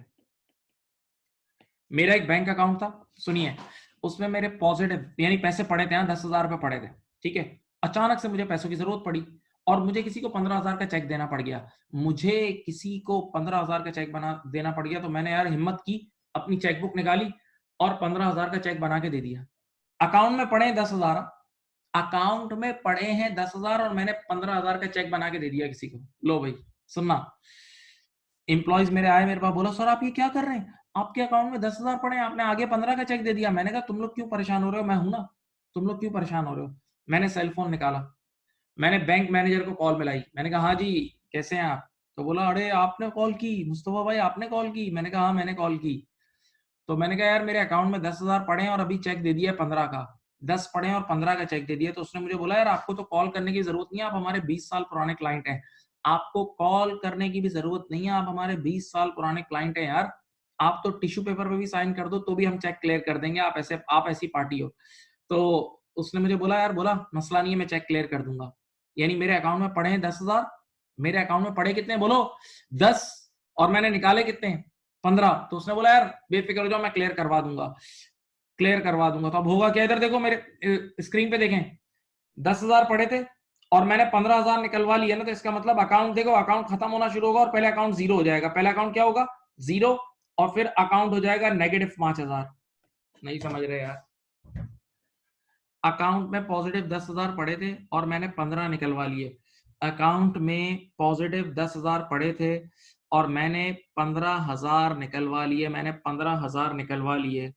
मेरा एक बैंक अकाउंट था, सुनिए, उसमें मेरे पॉजिटिव यानी पैसे पड़े थे, 10,000 रुपए पड़े थे। ठीक है, अचानक से मुझे पैसों की जरूरत पड़ी और मुझे किसी को 15,000 का चेक देना पड़ गया। मुझे किसी को 15,000 का चेक बना देना पड़ गया, तो मैंने यार हिम्मत की, अपनी चेकबुक निकाली और 15,000 का चेक बना के दे दिया। अकाउंट में पड़े 10,000, अकाउंट में पड़े हैं 10,000 और मैंने 15,000 का चेक बना के दे दिया किसी को। लो भाई सुनना, एम्प्लॉयज मेरे आए, मेरे पास, बोला सर आप ये क्या कर रहे हैं, आपके अकाउंट में 10,000 पड़े हैं, आपने आगे 15 का चेक दे दिया। मैंने कहा तुम लोग क्यों परेशान हो रहे हो, मैं हूं ना, तुम लोग क्यों परेशान हो रहे हो। मैंने सेल फोन निकाला, मैंने बैंक मैनेजर को कॉल मिलाई, मैंने कहा हाँ जी कैसे हैं आप। तो बोला अरे आपने कॉल की मुस्तफा भाई, आपने कॉल की। मैंने कहा हाँ मैंने कॉल की। तो मैंने कहा यार मेरे अकाउंट में 10,000 पड़े हैं और अभी चेक दे दिया 15 का, 10 पड़े हैं और 15 का चेक दे दिया। तो उसने मुझे बोला यार आपको तो कॉल करने की जरूरत नहीं है, आप हमारे 20 साल पुराने क्लाइंट हैं, आपको कॉल करने की भी जरूरत नहीं है, आप हमारे 20 साल पुराने क्लाइंट हैं यार, आप तो टिश्यू पेपर पे भी साइन कर दो तो भी हम चेक क्लियर कर देंगे, आप ऐसी पार्टी हो। तो उसने मुझे बोला यार, बोला मसला नहीं है, मैं चेक क्लियर कर दूंगा। यानी मेरे अकाउंट में पड़े हैं 10,000, मेरे अकाउंट में पड़े कितने बोलो 10, और मैंने निकाले कितने 15। तो उसने बोला यार बेफिक्र हो जाओ, मैं क्लियर करवा दूंगा, क्लियर करवा दूंगा। तो अब होगा क्या, इधर देखो मेरे स्क्रीन पे देखें, 10,000 पड़े थे और मैंने 15,000 निकलवा लिया ना, तो इसका मतलब अकाउंट देखो, अकाउंट खत्म होना शुरू होगा और पहले अकाउंट जीरो हो जाएगा। पहला अकाउंट क्या होगा, जीरो, और फिर अकाउंट हो जाएगा नेगेटिव 5,000। नहीं समझ रहे यार, अकाउंट में पॉजिटिव 10,000 पड़े थे और मैंने 15 निकलवा लिए। अकाउंट में पॉजिटिव 10,000 पड़े थे और मैंने 15,000 निकलवा लिए, मैंने 15,000 निकलवा लिए।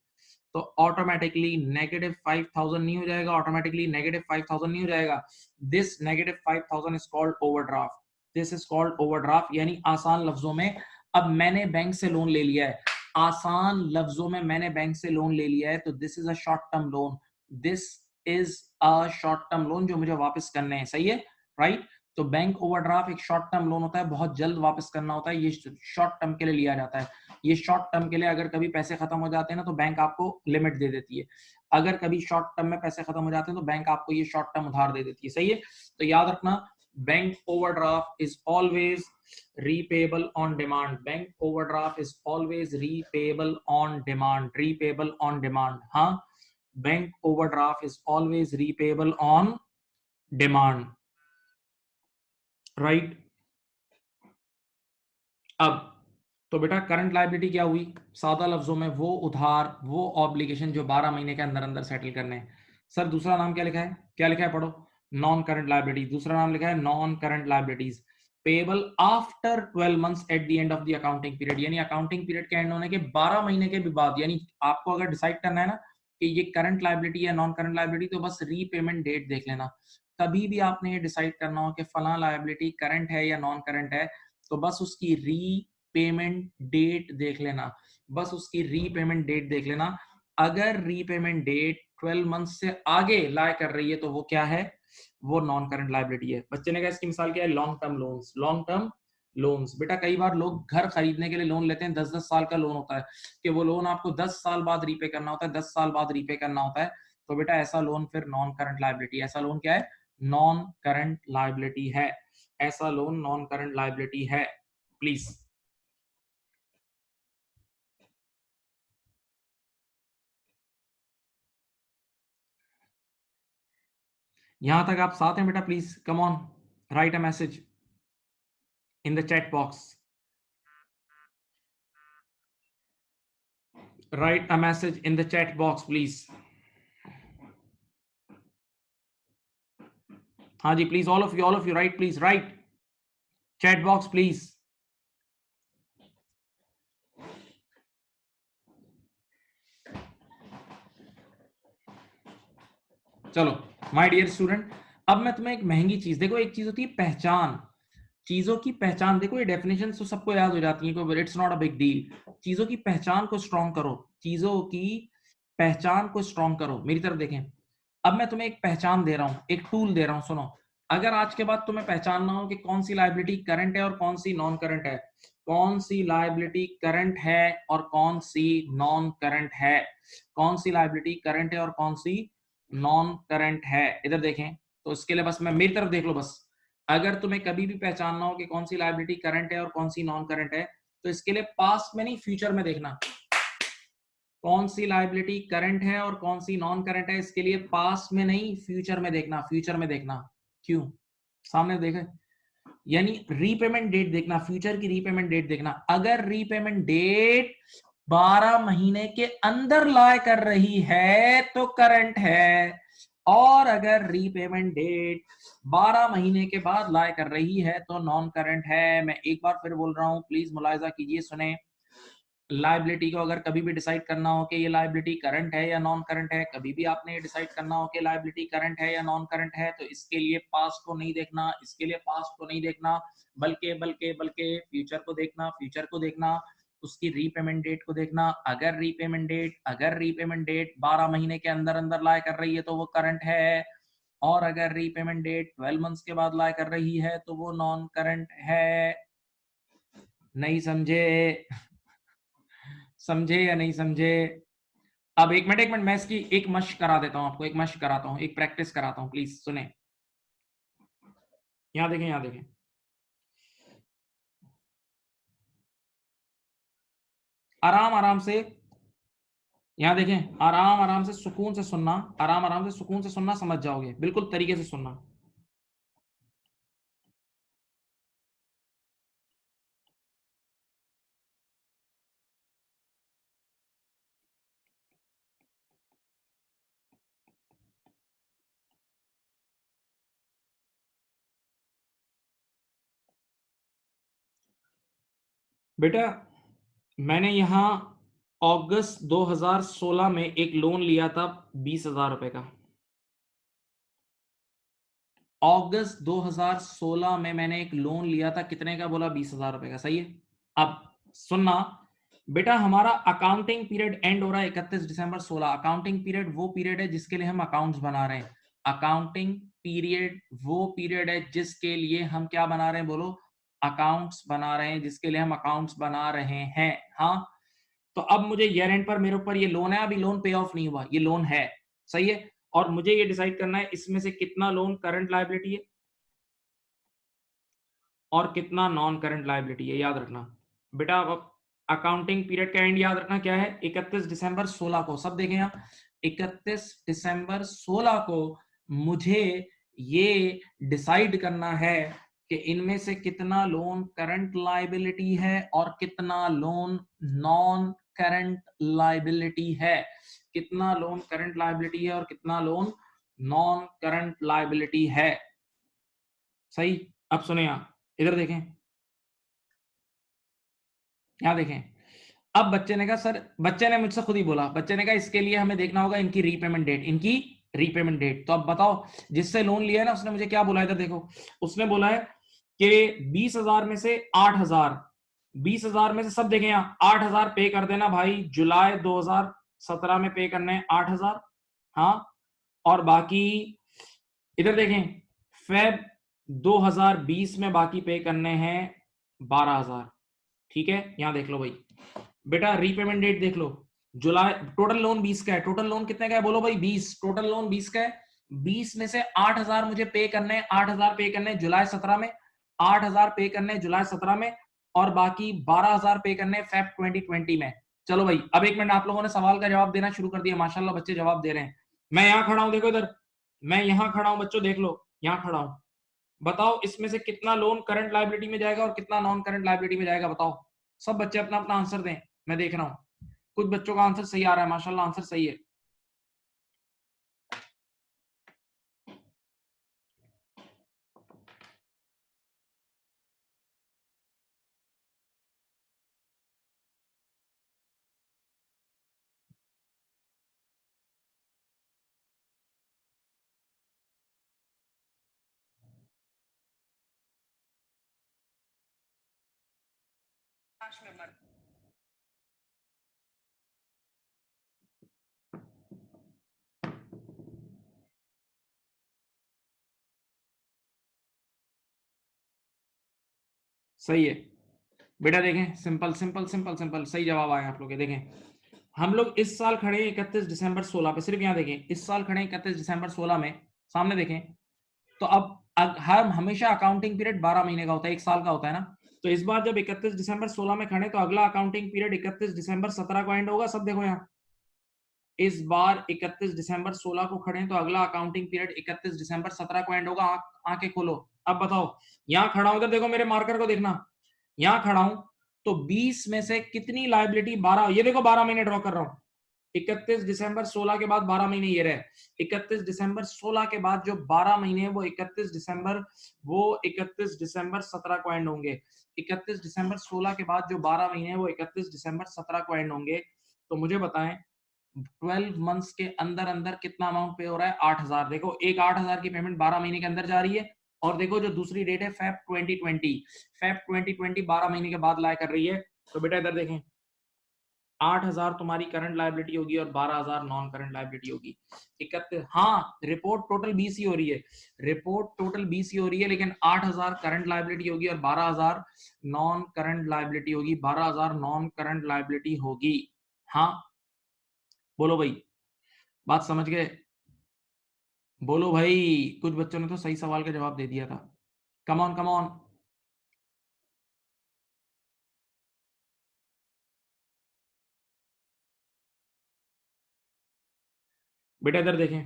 तो ऑटोमेटिकली नेगेटिव 5,000 नहीं हो जाएगा, ऑटोमेटिकली नेगेटिव 5,000 नहीं हो जाएगा। This negative 5,000 is called overdraft, this is called overdraft. यानी आसान लफ्जों में, अब मैंने बैंक से लोन ले लिया है, आसान लफ्जों में मैंने बैंक से लोन ले लिया है तो this is a short term loan, this is a short term loan जो मुझे वापस करने हैं, सही है, राइट। तो बैंक ओवरड्राफ्ट एक शॉर्ट टर्म लोन होता है, बहुत जल्द वापस करना होता है, ये शॉर्ट टर्म के लिए लिया जाता है। ये शॉर्ट टर्म के लिए अगर कभी पैसे खत्म हो जाते हैं ना तो बैंक आपको लिमिट दे देती है, अगर कभी शॉर्ट टर्म में पैसे खत्म हो जाते हैं तो बैंक आपको ये शॉर्ट टर्म उधार दे देती है, सही है। तो याद रखना, bank overdraft is always repayable on demand, bank overdraft is always repayable on demand, repayable on demand, हाँ, bank overdraft is always repayable on demand, right। अब तो बेटा करंट लायबिलिटी क्या हुई, सादा लफ्जों में वो उधार, वो ऑब्लिगेशन जो 12 महीने के अंदर अंदर सेटल करने हैं। सर दूसरा नाम क्या लिखा है, क्या लिखा है, पढ़ो, नॉन करंट लायबिलिटी, दूसरा नाम लिखा है non current liabilities, payable after 12 months at the end of the accounting period, यानी अकाउंटिंग पीरियड के एंड होने के 12 महीने के भी बाद, यानी आपको अगर डिसाइड करना है ना कि ये करंट लायबिलिटी है नॉन करंट लायबिलिटी, तो बस रीपेमेंट डेट देख लेना। कभी भी आपने ये डिसाइड करना हो कि फला लायबिलिटी करंट है या नॉन करंट है, तो बस उसकी रीपेमेंट डेट देख लेना, बस उसकी रीपेमेंट डेट देख लेना। अगर रीपेमेंट डेट 12 मंथ से आगे लाई कर रही है तो वो क्या है, वो नॉन करंट लायबिलिटी है। बच्चे ने कहा इसकी मिसाल क्या है, long term loans, long term loans. बेटा कई बार लोग घर खरीदने के लिए लोन लेते हैं, 10-10 साल का लोन होता है कि वो लोन आपको 10 साल बाद रीपे करना होता है, 10 साल बाद रीपे करना होता है, तो बेटा ऐसा लोन फिर नॉन करंट लायबिलिटी, ऐसा लोन क्या है, नॉन करंट लायबिलिटी है, ऐसा लोन नॉन करंट लायबिलिटी है, प्लीज। यहां तक आप साथ हैं बेटा, please come on, write a message in the chat box, write a message in the chat box please. हाँ जी please, all of you write, please write, chat box please. चलो माय डियर स्टूडेंट, अब मैं तुम्हें एक महंगी चीज, देखो एक चीज होती है पहचान, चीजों की पहचान, देखो ये डेफिनेशन तो सबको याद हो जाती है, it's not a big deal. चीजों की पहचान को स्ट्रॉन्ग करो, चीजों की पहचान को स्ट्रॉन्ग करो, मेरी तरफ देखें। अब मैं तुम्हें एक पहचान दे रहा हूं, एक टूल दे रहा हूं, सुनो। अगर आज के बाद तुम्हें पहचानना हो कि कौन सी लायबिलिटी करंट है और कौन सी नॉन करंट है, कौन सी लायबिलिटी करंट है और कौन सी नॉन करंट है, कौन सी लायबिलिटी करंट है और कौन सी नॉन करंट है, इधर देखें। तो इसके लिए बस मैं, मेरी तरफ देख लो बस। अगर तुम्हें कभी भी पहचानना हो कि कौन सी लायबिलिटी करंट है और कौन सी नॉन करंट है, तो इसके लिए पास्ट में नहीं फ्यूचर में देखना, कौन सी लायबिलिटी करंट है और कौन सी नॉन करंट है, इसके लिए पास्ट में नहीं फ्यूचर में देखना, फ्यूचर में देखना। क्यों, सामने देखे, यानी रीपेमेंट डेट देखना, फ्यूचर की रीपेमेंट डेट देखना। अगर रीपेमेंट डेट 12 महीने के अंदर लाई कर रही है तो करंट है, और अगर रीपेमेंट डेट 12 महीने के बाद लाई कर रही है तो नॉन करंट है। मैं एक बार फिर बोल रहा हूं, प्लीज मुलायजा कीजिए, सुने। लायबिलिटी को अगर कभी भी डिसाइड करना हो कि ये लायबिलिटी करंट है या नॉन करंट है, कभी भी आपने ये डिसाइड करना हो कि लायबिलिटी करंट है या नॉन करंट है, तो इसके लिए पास्ट को नहीं देखना, इसके लिए पास्ट को नहीं देखना, बल्कि बल्कि बल्कि फ्यूचर को देखना, फ्यूचर को देखना, उसकी रीपेमेंट डेट को देखना। अगर रीपेमेंट डेट 12 महीने के अंदर अंदर लाए कर रही है तो वो करंट है, और अगर रीपेमेंट डेट 12 मंथ्स के बाद लाए कर रही है तो वो नॉन करंट है। नहीं समझे, समझे या नहीं समझे। अब एक मिनट मैं इसकी एक मश्क करा देता हूं आपको, एक मश्क कराता हूं, एक प्रैक्टिस कराता हूं, प्लीज सुने। यहां देखें, यहां देखें, आराम आराम से, यहां देखें, आराम आराम से सुकून से सुनना, आराम आराम से सुकून से सुनना, समझ जाओगे, बिल्कुल तरीके से सुनना। बेटा मैंने यहां अगस्त 2016 में एक लोन लिया था 20,000 रुपए का, अगस्त 2016 में मैंने एक लोन लिया था, कितने का बोला, 20,000 रुपए का, सही है। अब सुनना, बेटा हमारा अकाउंटिंग पीरियड एंड हो रहा है 31 दिसंबर 16। अकाउंटिंग पीरियड वो पीरियड है जिसके लिए हम अकाउंट्स बना रहे हैं। अकाउंटिंग पीरियड वो पीरियड है जिसके लिए हम क्या बना रहे हैं, बोलो? अकाउंट्स बना रहे हैं, जिसके लिए हम अकाउंट्स बना रहे हैं। हाँ, तो अब मुझे ईयर एंड पर मेरे ऊपर ये लोन है, अभी लोन पे ऑफ नहीं हुआ, ये लोन है, सही है। और मुझे ये डिसाइड करना है इसमें से कितना लोन करंट लायबिलिटी है और कितना नॉन करंट लायबिलिटी है, याद रखना बेटा। अब अकाउंटिंग पीरियड का एंड याद रखना क्या है, 31 दिसंबर 16 को। सब देखें यहाँ, 31 दिसंबर 16 को मुझे ये डिसाइड करना है कि इनमें से कितना लोन करंट लायबिलिटी है और कितना लोन नॉन करंट लायबिलिटी है। कितना लोन करंट लायबिलिटी है और कितना लोन नॉन करंट लायबिलिटी है, सही। अब सुने, यहां इधर देखें, यहाँ देखें। अब बच्चे ने कहा सर, बच्चे ने मुझसे खुद ही बोला, बच्चे ने कहा इसके लिए हमें देखना होगा इनकी रीपेमेंट डेट, इनकी रीपेमेंट डेट। तो अब बताओ, जिससे लोन लिया है ना, उसने मुझे क्या बोला है, इधर देखो। उसने बोला है कि 20,000 में से 8,000, 20,000 में से, सब देखें यहाँ, 8,000 पे कर देना भाई, जुलाई 2017 में पे करने हैं 8,000। हाँ, और बाकी इधर देखें, फेब 2020 में बाकी पे करने हैं 12,000। ठीक है, यहां देख लो भाई, बेटा रीपेमेंट डेट देख लो, जुलाई। टोटल लोन 20 का है, टोटल लोन कितने का है, बोलो भाई? 20। टोटल लोन 20 का है, 20 में से 8,000 मुझे पे करने हैं, 8,000 पे करने हैं जुलाई 17 में, 8,000 पे करने हैं जुलाई 17 में, और बाकी 12,000 पे करने हैं फेब 2020 में। चलो भाई, अब एक मिनट, आप लोगों ने सवाल का जवाब देना शुरू कर दिया, माशाल्लाह बच्चे जवाब दे रहे हैं। मैं यहां खड़ा हूं, देखो इधर, मैं यहां खड़ा हूं बच्चों, देख लो, यहां खड़ा हूं। बताओ इसमें से कितना लोन करंट लायबिलिटी में जाएगा और कितना नॉन करंट लायबिलिटी में जाएगा, बताओ। सब बच्चे अपना अपना आंसर दें, मैं देख रहा हूं। कुछ बच्चों का आंसर सही आ रहा है, माशाल्लाह आंसर सही है। सही है बेटा, देखें, सिंपल सिंपल सिंपल सिंपल सही जवाब आया आप लोग के। देखें, हम लोग इस साल खड़े हैं 31 दिसंबर 16 पे, सिर्फ यहाँ देखें, इस साल खड़े हैं 31 दिसंबर 16 में, सामने देखें। तो अब हर हमेशा अकाउंटिंग पीरियड 12 महीने का होता है, एक साल का होता है ना। तो इस बार जब 31 दिसंबर 16 में खड़े, तो अगला अकाउंटिंग पीरियड 31 दिसंबर 17 को एंड होगा। सब देखो यहाँ, इस बार 31 दिसंबर 16 को खड़े हैं, तो अगला अकाउंटिंग पीरियड 31 दिसंबर 17 को एंड होगा। आंखें खोलो, अब बताओ। यहां खड़ा हूं, इधर देखो, मेरे मार्कर को देखना, यहां खड़ा हूं, तो 20 में से कितनी लाइबिलिटी, 12, ये देखो 12 महीने ड्रॉ कर रहा हूं। 31 दिसंबर 16 के बाद 12 महीने ये रहे। 31 दिसंबर 16 के बाद जो 12 महीने वो 31 दिसंबर 17 को एंड होंगे। 31 दिसंबर 16 के बाद जो 12 महीने वो 31 दिसंबर 17 को एंड होंगे। तो मुझे बताएं, 12 मंथ्स के अंदर अंदर कितना अमाउंट पे हो रहा है, 8,000। देखो, एक 8,000 की पेमेंट 12 महीने के अंदर जा रही है। और देखो जो दूसरी डेट है फेब 2020, फेब 2020 12 महीने के बाद लाया कर रही है। तो बेटा इधर देखें, 8,000 तुम्हारी करंट लायबिलिटी होगी और 12,000 नॉन करंट लायबिलिटी होगी। 31, हाँ, रिपोर्ट टोटल 20 ही हो रही है, रिपोर्ट टोटल 20 ही हो रही है, लेकिन 8,000 करंट लायबिलिटी होगी और 12,000 नॉन करंट लायबिलिटी होगी, 12,000 नॉन करंट लायबिलिटी होगी। हाँ, बोलो भाई, बात समझ गए? बोलो भाई, कुछ बच्चों ने तो सही सवाल का जवाब दे दिया था। Come on come on. बेटा इधर देखें,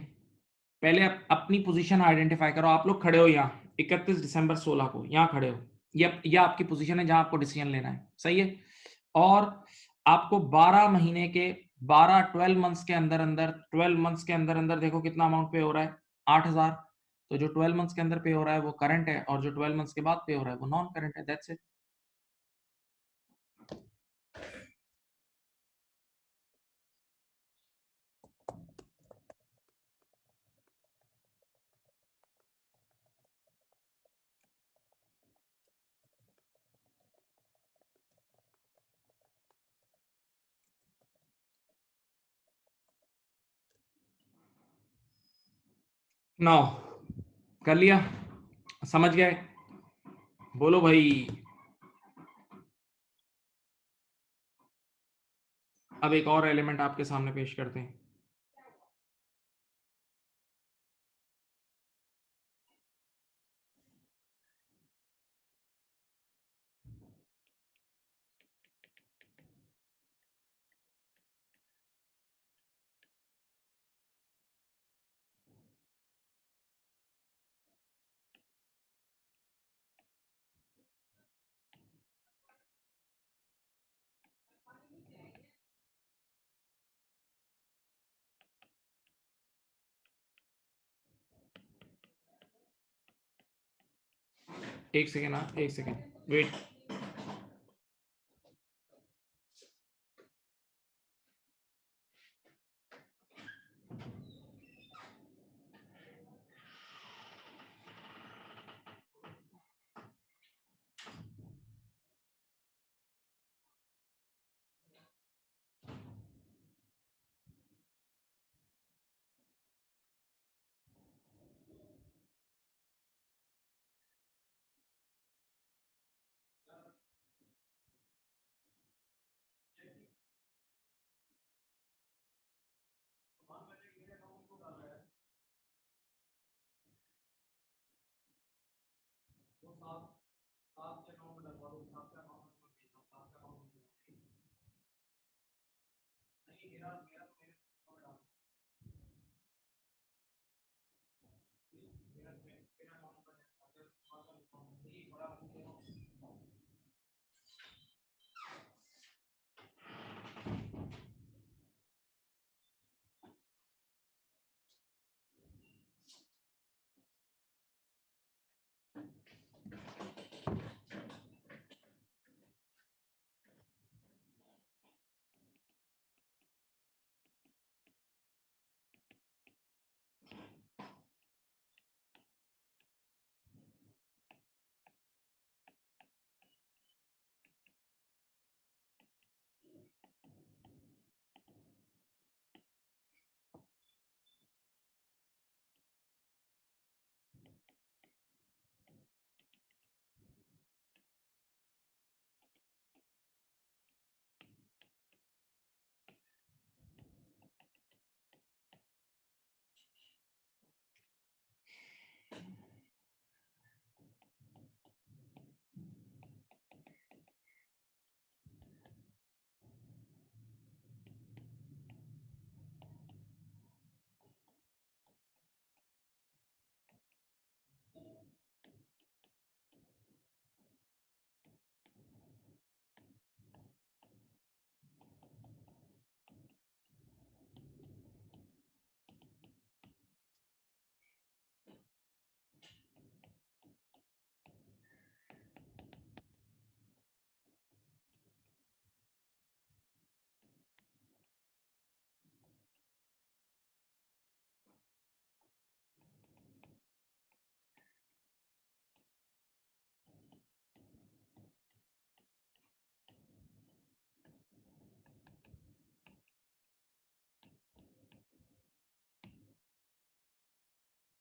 पहले अपनी पोजीशन आइडेंटिफाई करो। आप लोग खड़े हो यहाँ 31 दिसंबर 16 को, यहाँ खड़े हो, ये आपकी पोजीशन है जहां आपको डिसीजन लेना है, सही है। और आपको 12 महीने के, 12 मंथ्स के अंदर अंदर, 12 मंथ्स के अंदर अंदर देखो कितना अमाउंट पे हो रहा है, 8,000। तो जो 12 मंथ्स के अंदर पे हो रहा है वो करंट है, और जो 12 मंथ्स के बाद पे हो रहा है वो नॉन करंट है। That's it. नाउ कर लिया, समझ गए? बोलो भाई। अब एक और एलिमेंट आपके सामने पेश करते हैं। एक सेकेंड, हाँ एक सेकेंड वेट।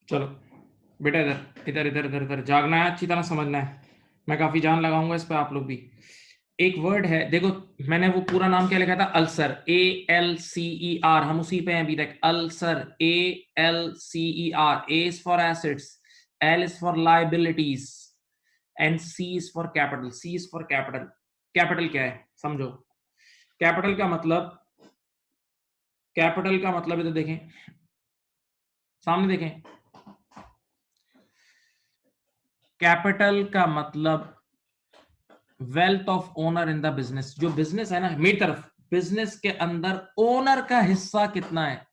चलो बेटा, इधर इधर इधर इधर इधर जागना है, अच्छी तरह समझना है। मैं काफी जान लगाऊंगा इस पे, आप लोग भी। एक वर्ड है, देखो मैंने वो पूरा नाम क्या लिखा था, अल्सर, ALCER, हम उसी पे हैं अभी तक। Ulcer, ALCER। A is for acids, L is for liabilities, and C is for capital. C is for capital. Capital क्या है समझो। कैपिटल का मतलब, कैपिटल का मतलब इधर देखें, सामने देखें। कैपिटल का मतलब wealth of owner in the business. जो बिजनेस है ना, मेरी तरफ, बिजनेस के अंदर ओनर का हिस्सा कितना है।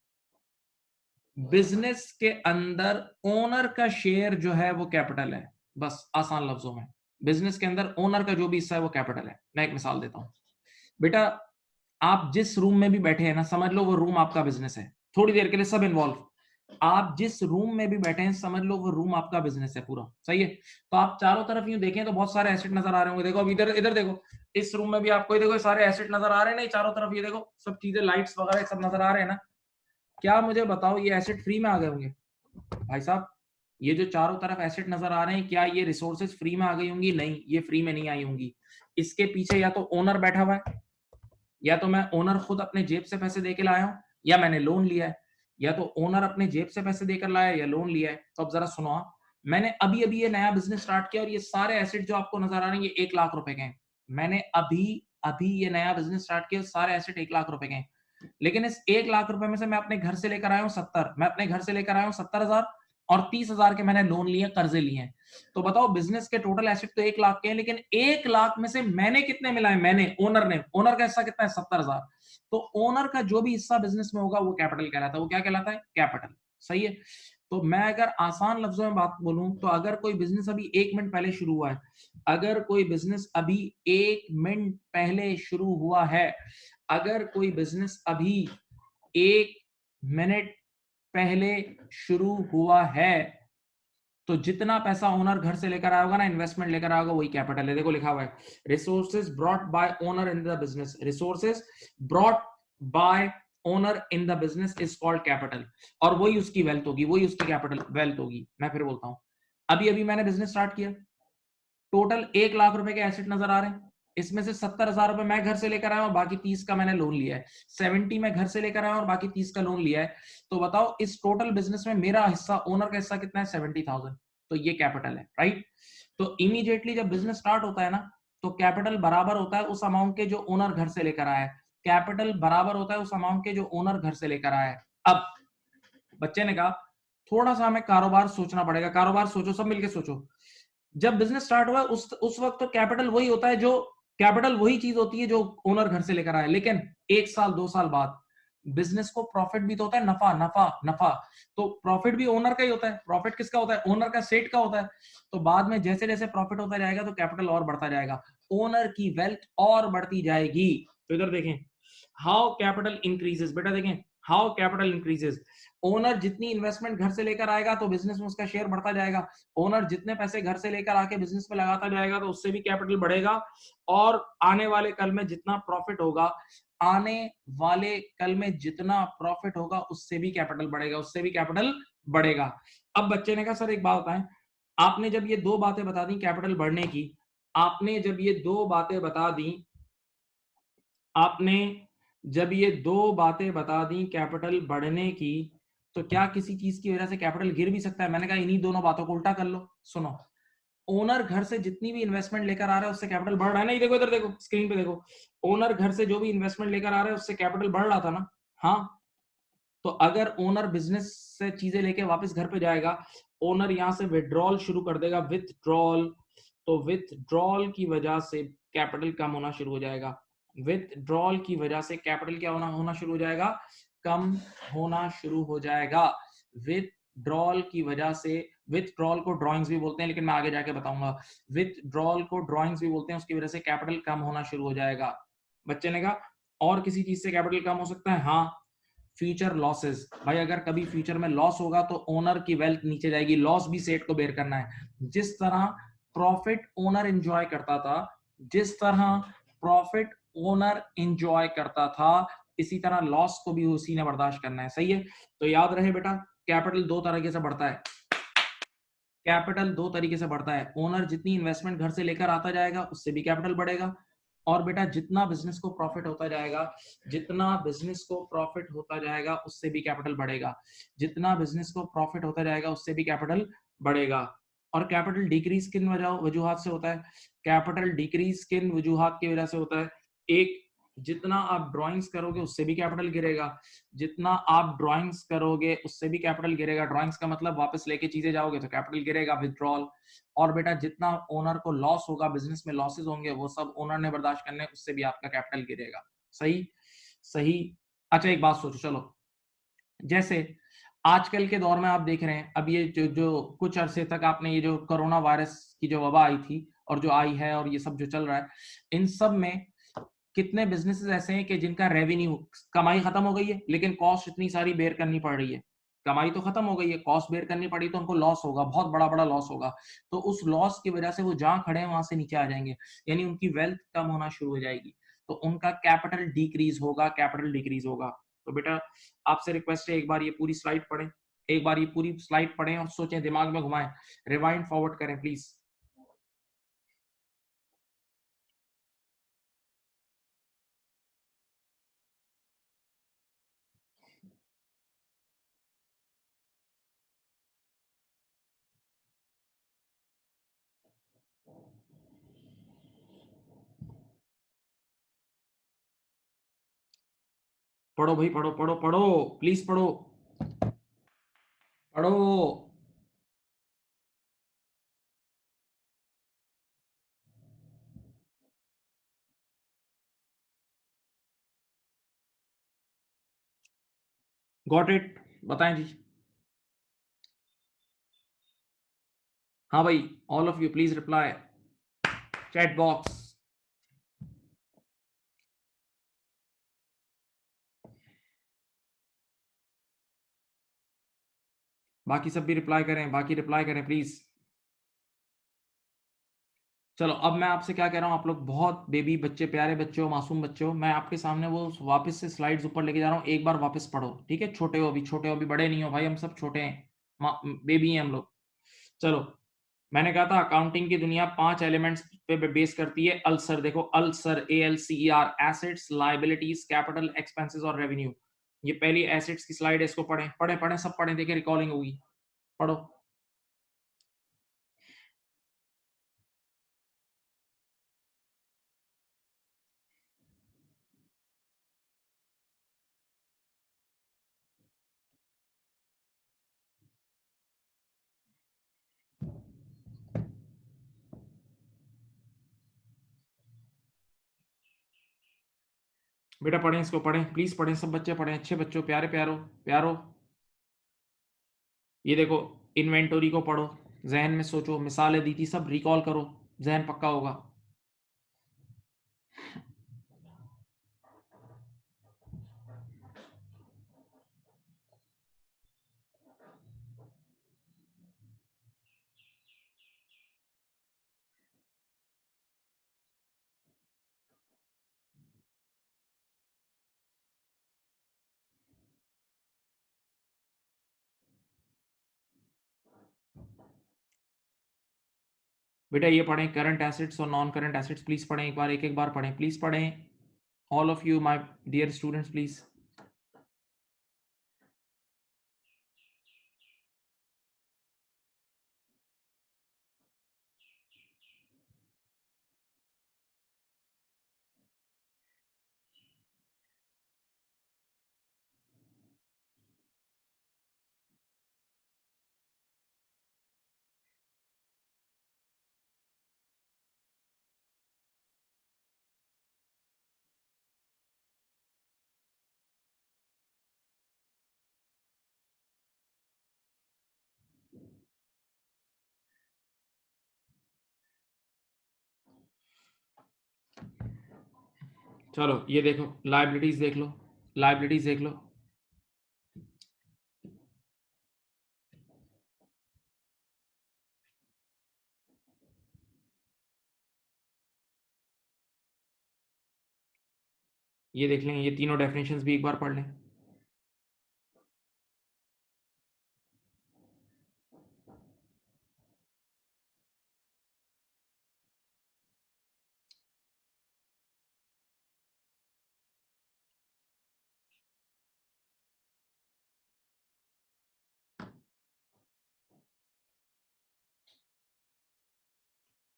बिजनेस के अंदर ओनर का शेयर जो है वो कैपिटल है। बस आसान लफ्जों में, बिजनेस के अंदर ओनर का जो भी हिस्सा है वो कैपिटल है। मैं एक मिसाल देता हूं बेटा। आप जिस रूम में भी बैठे हैं ना, समझ लो वो रूम आपका बिजनेस है। थोड़ी देर के लिए सब इन्वॉल्व। आप जिस रूम में भी बैठे हैं, समझ लो वो रूम आपका बिजनेस है पूरा। सही है? तो आप चारों तरफ यूं देखें तो बहुत सारे एसेट नजर आ रहे होंगे। देखो अब इधर इधर देखो, इस रूम में भी आपको ये देखो, ये सारे एसेट नजर आ रहे हैं ना, चारों तरफ ये देखो सब चीजें, लाइट्स वगैरह सब नजर आ रहे हैं ना। क्या मुझे बताओ, ये एसेट फ्री में आ गए होंगे? भाई साहब ये जो चारों तरफ एसेट नजर आ रहे हैं, क्या ये रिसोर्सेज फ्री में आ गई होंगी? नहीं, ये फ्री में नहीं आई होंगी। इसके पीछे या तो ओनर बैठा हुआ है, या तो मैं ओनर खुद अपने जेब से पैसे दे के लाया हूं, या मैंने लोन लिया है। या तो ओनर अपने जेब से पैसे देकर लाया है या लोन लिया है। तो अब जरा सुनो, मैंने अभी अभी ये नया बिजनेस स्टार्ट किया और ये सारे एसेट जो आपको नजर आ रहे हैं ये 1 लाख रुपए के हैं। मैंने अभी अभी ये नया बिजनेस स्टार्ट किया, सारे एसेट 1 लाख रुपए के हैं। लेकिन इस 1 लाख रुपए में से मैं अपने घर से लेकर आया हूं 70, मैं अपने घर से लेकर आया हूं 70,000 और 30,000 के मैंने लोन लिए, कर्जे लिए हैं। तो बताओ बिजनेस के टोटल एसेट तो 1 लाख के हैं, लेकिन 1 लाख में से मैंने कितने मिलाए? मैंने, ओनर ने, ओनर का हिस्सा कितना है? 70,000। तो ओनर का जो भी हिस्सा बिजनेस में होगा वो कैपिटल कहलाता है। वो क्या कहलाता है? कैपिटल। सही है। तो मैं अगर आसान लफ्जों में बात बोलूं तो अगर कोई बिजनेस अभी 1 मिनट पहले शुरू हुआ है, अगर कोई बिजनेस अभी 1 मिनट पहले शुरू हुआ है, अगर कोई बिजनेस अभी 1 मिनट पहले शुरू हुआ है, तो जितना पैसा ओनर घर से लेकर आया होगा ना, इन्वेस्टमेंट लेकर आया होगा, वही कैपिटल है। देखो लिखा हुआ है, resources brought by owner in the business, resources brought by owner in the business is called capital. और वही उसकी वेल्थ होगी, वही उसकी कैपिटल वेल्थ होगी। मैं फिर बोलता हूं, अभी अभी मैंने बिजनेस स्टार्ट किया, टोटल 1 लाख रुपए के एसेट नजर आ रहे हैं। इसमें से 70,000 रुपए मैं घर से लेकर आया और बाकी 30 का मैंने लोन लिया है। 70 मैं घर से लेकर आया और बाकी 30 का लोन लिया है। तो बताओ इस टोटल बिजनेस में मेरा हिस्सा, ओनर का हिस्सा कितना है? 70,000। तो ये कैपिटल है, राइट। तो इमीडिएटली जब बिजनेस स्टार्ट होता है ना, तो कैपिटल बराबर होता है उस अमाउंट के जो ओनर घर से लेकर आया है। कैपिटल बराबर होता है उस अमाउंट के जो ओनर घर से लेकर आया है। अब बच्चे ने कहा थोड़ा सा हमें कारोबार सोचना पड़ेगा। कारोबार सोचो, सब मिलके सोचो। जब बिजनेस स्टार्ट हुआ उस वक्त तो कैपिटल वही होता है, जो कैपिटल वही चीज होती है जो ओनर घर से लेकर आए। लेकिन 1 साल 2 साल बाद बिजनेस को प्रॉफिट भी तो होता है, नफा नफा नफा। तो प्रॉफिट भी ओनर का ही होता है। प्रॉफिट किसका होता है? ओनर का, सेट का होता है। तो बाद में जैसे जैसे प्रॉफिट होता जाएगा तो कैपिटल और बढ़ता जाएगा, ओनर की वेल्थ और बढ़ती जाएगी। तो इधर देखें, हाउ कैपिटल इंक्रीजेस। बेटा देखें, हाउ कैपिटल इंक्रीजेस। ओनर जितनी इन्वेस्टमेंट घर से लेकर आएगा तो बिजनेस में उसका शेयर बढ़ता जाएगा। ओनर जितने पैसे घर से लेकर आके बिजनेस में लगाता जाएगा तो उससे भी कैपिटल बढ़ेगा। और आने वाले कल में जितना प्रॉफिट होगा, आने वाले कल में जितना प्रॉफिट होगा उससे भी कैपिटल बढ़ेगा, उससे भी कैपिटल बढ़ेगा। अब बच्चे ने कहा सर एक बात बताएं, आपने जब ये दो बातें बता दी कैपिटल बढ़ने की, आपने जब ये दो बातें बता दी, आपने जब ये दो बातें बता दी कैपिटल बढ़ने की, तो क्या किसी चीज की वजह से कैपिटल गिर भी सकता है? मैंने कहा इन्हीं दोनों बातों को उल्टा कर लो। सुनो, ओनर घर से जितनी भी इन्वेस्टमेंट लेकर आ रहा है उससे कैपिटल बढ़ रहा है ना। ये देखो इधर देखो, स्क्रीन पे देखो, ओनर घर से जो भी इन्वेस्टमेंट लेकर आ रहा है उससे कैपिटल बढ़ रहा था ना। हाँ, तो अगर ओनर बिजनेस से चीजें लेके वापस घर पे जाएगा, ओनर यहां से विथड्रॉल शुरू कर देगा, विथड्रॉल, तो विथड्रॉल की वजह से कैपिटल कम होना शुरू हो जाएगा। विथड्रॉल की वजह से कैपिटल क्या होना शुरू हो जाएगा? कम होना शुरू हो जाएगा। विथड्रॉल की वजह से, विथड्रॉल को ड्राइंग्स भी बोलते हैं लेकिन मैं आगे जाके बताऊंगा। विथड्रॉल को ड्राइंग्स भी बोलते हैं, उसकी वजह से कैपिटल कम होना शुरू हो जाएगा। बच्चे ने कहा और किसी चीज से कैपिटल कम हो सकता है? हाँ, फ्यूचर लॉसेस। भाई अगर कभी फ्यूचर में लॉस होगा तो ओनर की वेल्थ नीचे जाएगी, लॉस भी सेट को बेयर करना है। जिस तरह प्रॉफिट ओनर एंजॉय करता था, जिस तरह प्रॉफिट ओनर एंजॉय करता था, इसी तरह लॉस को भी उसी ने बर्दाश्त करना है। सही है। तो याद रहे बेटा, कैपिटल दो तरीके से बढ़ता है। कैपिटल दो तरीके से बढ़ता है, ओनर जितनी इन्वेस्टमेंट घर से लेकर आता जाएगा उससे भी कैपिटल बढ़ेगा। और बेटा जितना बिजनेस को प्रॉफिट होता जाएगा, जितना बिजनेस को प्रॉफिट होता जाएगा उससे भी कैपिटल बढ़ेगा, जितना बिजनेस को प्रॉफिट होता जाएगा उससे भी कैपिटल बढ़ेगा। और कैपिटल डिक्रीज किन वजूहात से होता है? कैपिटल डिक्रीज किन वजूहात की वजह से होता है? एक, जितना आप ड्राइंग्स करोगे उससे भी कैपिटल गिरेगा, जितना आप ड्राइंग्स करोगे उससे भी कैपिटल गिरेगा। ड्राइंग्स का मतलब वापस लेके चीजें जाओगे तो कैपिटल गिरेगा, विथड्रॉल। और बेटा जितना ओनर को लॉस होगा, बिजनेस में लॉसेस होंगे, वो सब ओनर ने बर्दाश्त करने, उससे भी आपका कैपिटल गिरेगा। सही सही। अच्छा एक बात सोचो, चलो, जैसे आजकल के दौर में आप देख रहे हैं, अब ये जो कुछ अरसे तक आपने ये जो कोरोना वायरस की जो वबा आई थी और जो आई है और ये सब जो चल रहा है, इन सब में कितने बिजनेसेस ऐसे हैं कि जिनका रेवेन्यू, कमाई खत्म हो गई है लेकिन कॉस्ट इतनी सारी बेयर करनी पड़ रही है। कमाई तो खत्म हो गई है, कॉस्ट बेयर करनी पड़ी, तो उनको लॉस होगा, बहुत बड़ा बड़ा लॉस होगा। तो उस लॉस की वजह से वो जहां खड़े हैं वहां से नीचे आ जाएंगे, यानी उनकी वेल्थ कम होना शुरू हो जाएगी। तो उनका कैपिटल डिक्रीज होगा, कैपिटल डिक्रीज होगा। तो बेटा आपसे रिक्वेस्ट है एक बार ये पूरी स्लाइड पढ़ें, एक बार ये पूरी स्लाइड पढ़ें और सोचें, दिमाग में घुमाएं, रिवाइंड फॉरवर्ड करें प्लीज। पढ़ो भाई, पढ़ो पढ़ो पढ़ो, प्लीज पढ़ो पढ़ो। Got it? बताएं जी। हाँ भाई, all of you please reply chat box. बाकी सब भी रिप्लाई करें, बाकी रिप्लाई करें प्लीज। चलो अब मैं आपसे क्या कह रहा हूँ, आप लोग बहुत बेबी बच्चे, प्यारे बच्चे हो, मासूम बच्चे हो, मैं आपके सामने वो वापस से स्लाइड्स ऊपर लेके जा रहा हूँ, एक बार वापस पढ़ो, ठीक है? छोटे हो अभी, छोटे हो अभी, बड़े नहीं हो भाई, हम सब छोटे हैं, बेबी हैं हम लोग। चलो, मैंने कहा था अकाउंटिंग की दुनिया 5 एलिमेंट्स पे बेस करती है। अल्सर देखो, ulcer, ALCER, assets, liabilities, capital, expenses और रेवेन्यू। ये पहली एसेट्स की स्लाइड है, इसको पढ़ें पढ़ें पढ़ें, सब पढ़ें, देखिए रिकॉलिंग होगी, पढ़ो। बेटा पढ़ें, इसको पढ़ें प्लीज, पढ़ें सब बच्चे पढ़ें, अच्छे बच्चों, प्यारे प्यारो प्यारो। ये देखो, इन्वेंटरी को पढ़ो, जहन में सोचो, मिसालें दी थी सब रिकॉल करो, जहन पक्का होगा। बेटा ये पढ़ें, करंट एसेट्स और नॉन करंट एसेट्स, प्लीज पढ़ें, एक बार, एक एक बार पढ़ें, प्लीज पढ़ें, all of you my dear students please. चलो ये देखो, लाइबिलिटीज देख लो, लाइबिलिटीज देख लो। ये देख लें, ये तीनों डेफिनेशंस भी एक बार पढ़ लें।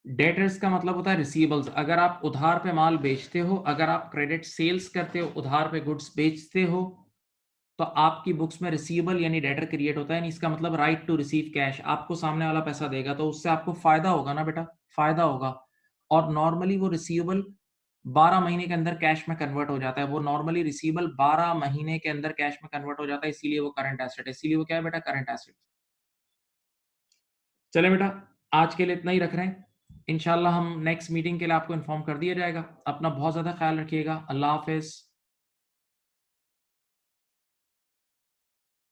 डेटर्स का मतलब होता है रिसीवेबल्स। अगर आप उधार पे माल बेचते हो, अगर आप क्रेडिट सेल्स करते हो, उधार पे गुड्स बेचते हो, तो आपकी बुक्स में रिसीवेबल यानी डेटर क्रिएट होता है, यानी इसका मतलब राइट टू रिसीव कैश। आपको सामने वाला पैसा देगा तो उससे आपको फायदा होगा ना बेटा, फायदा होगा। और नॉर्मली वो रिसीवेबल 12 महीने के अंदर कैश में कन्वर्ट हो जाता है, वो नॉर्मली रिसीवेबल 12 महीने के अंदर कैश में कन्वर्ट हो जाता है, इसीलिए वो करंट एसेट है, इसीलिए वो क्या है बेटा, करंट एसेट। चले बेटा, आज के लिए इतना ही रख रहे हैं, इंशाल्लाह हम नेक्स्ट मीटिंग के लिए आपको इन्फॉर्म कर दिया जाएगा। अपना बहुत ज्यादा ख्याल रखिएगा, अल्लाह हाफिज।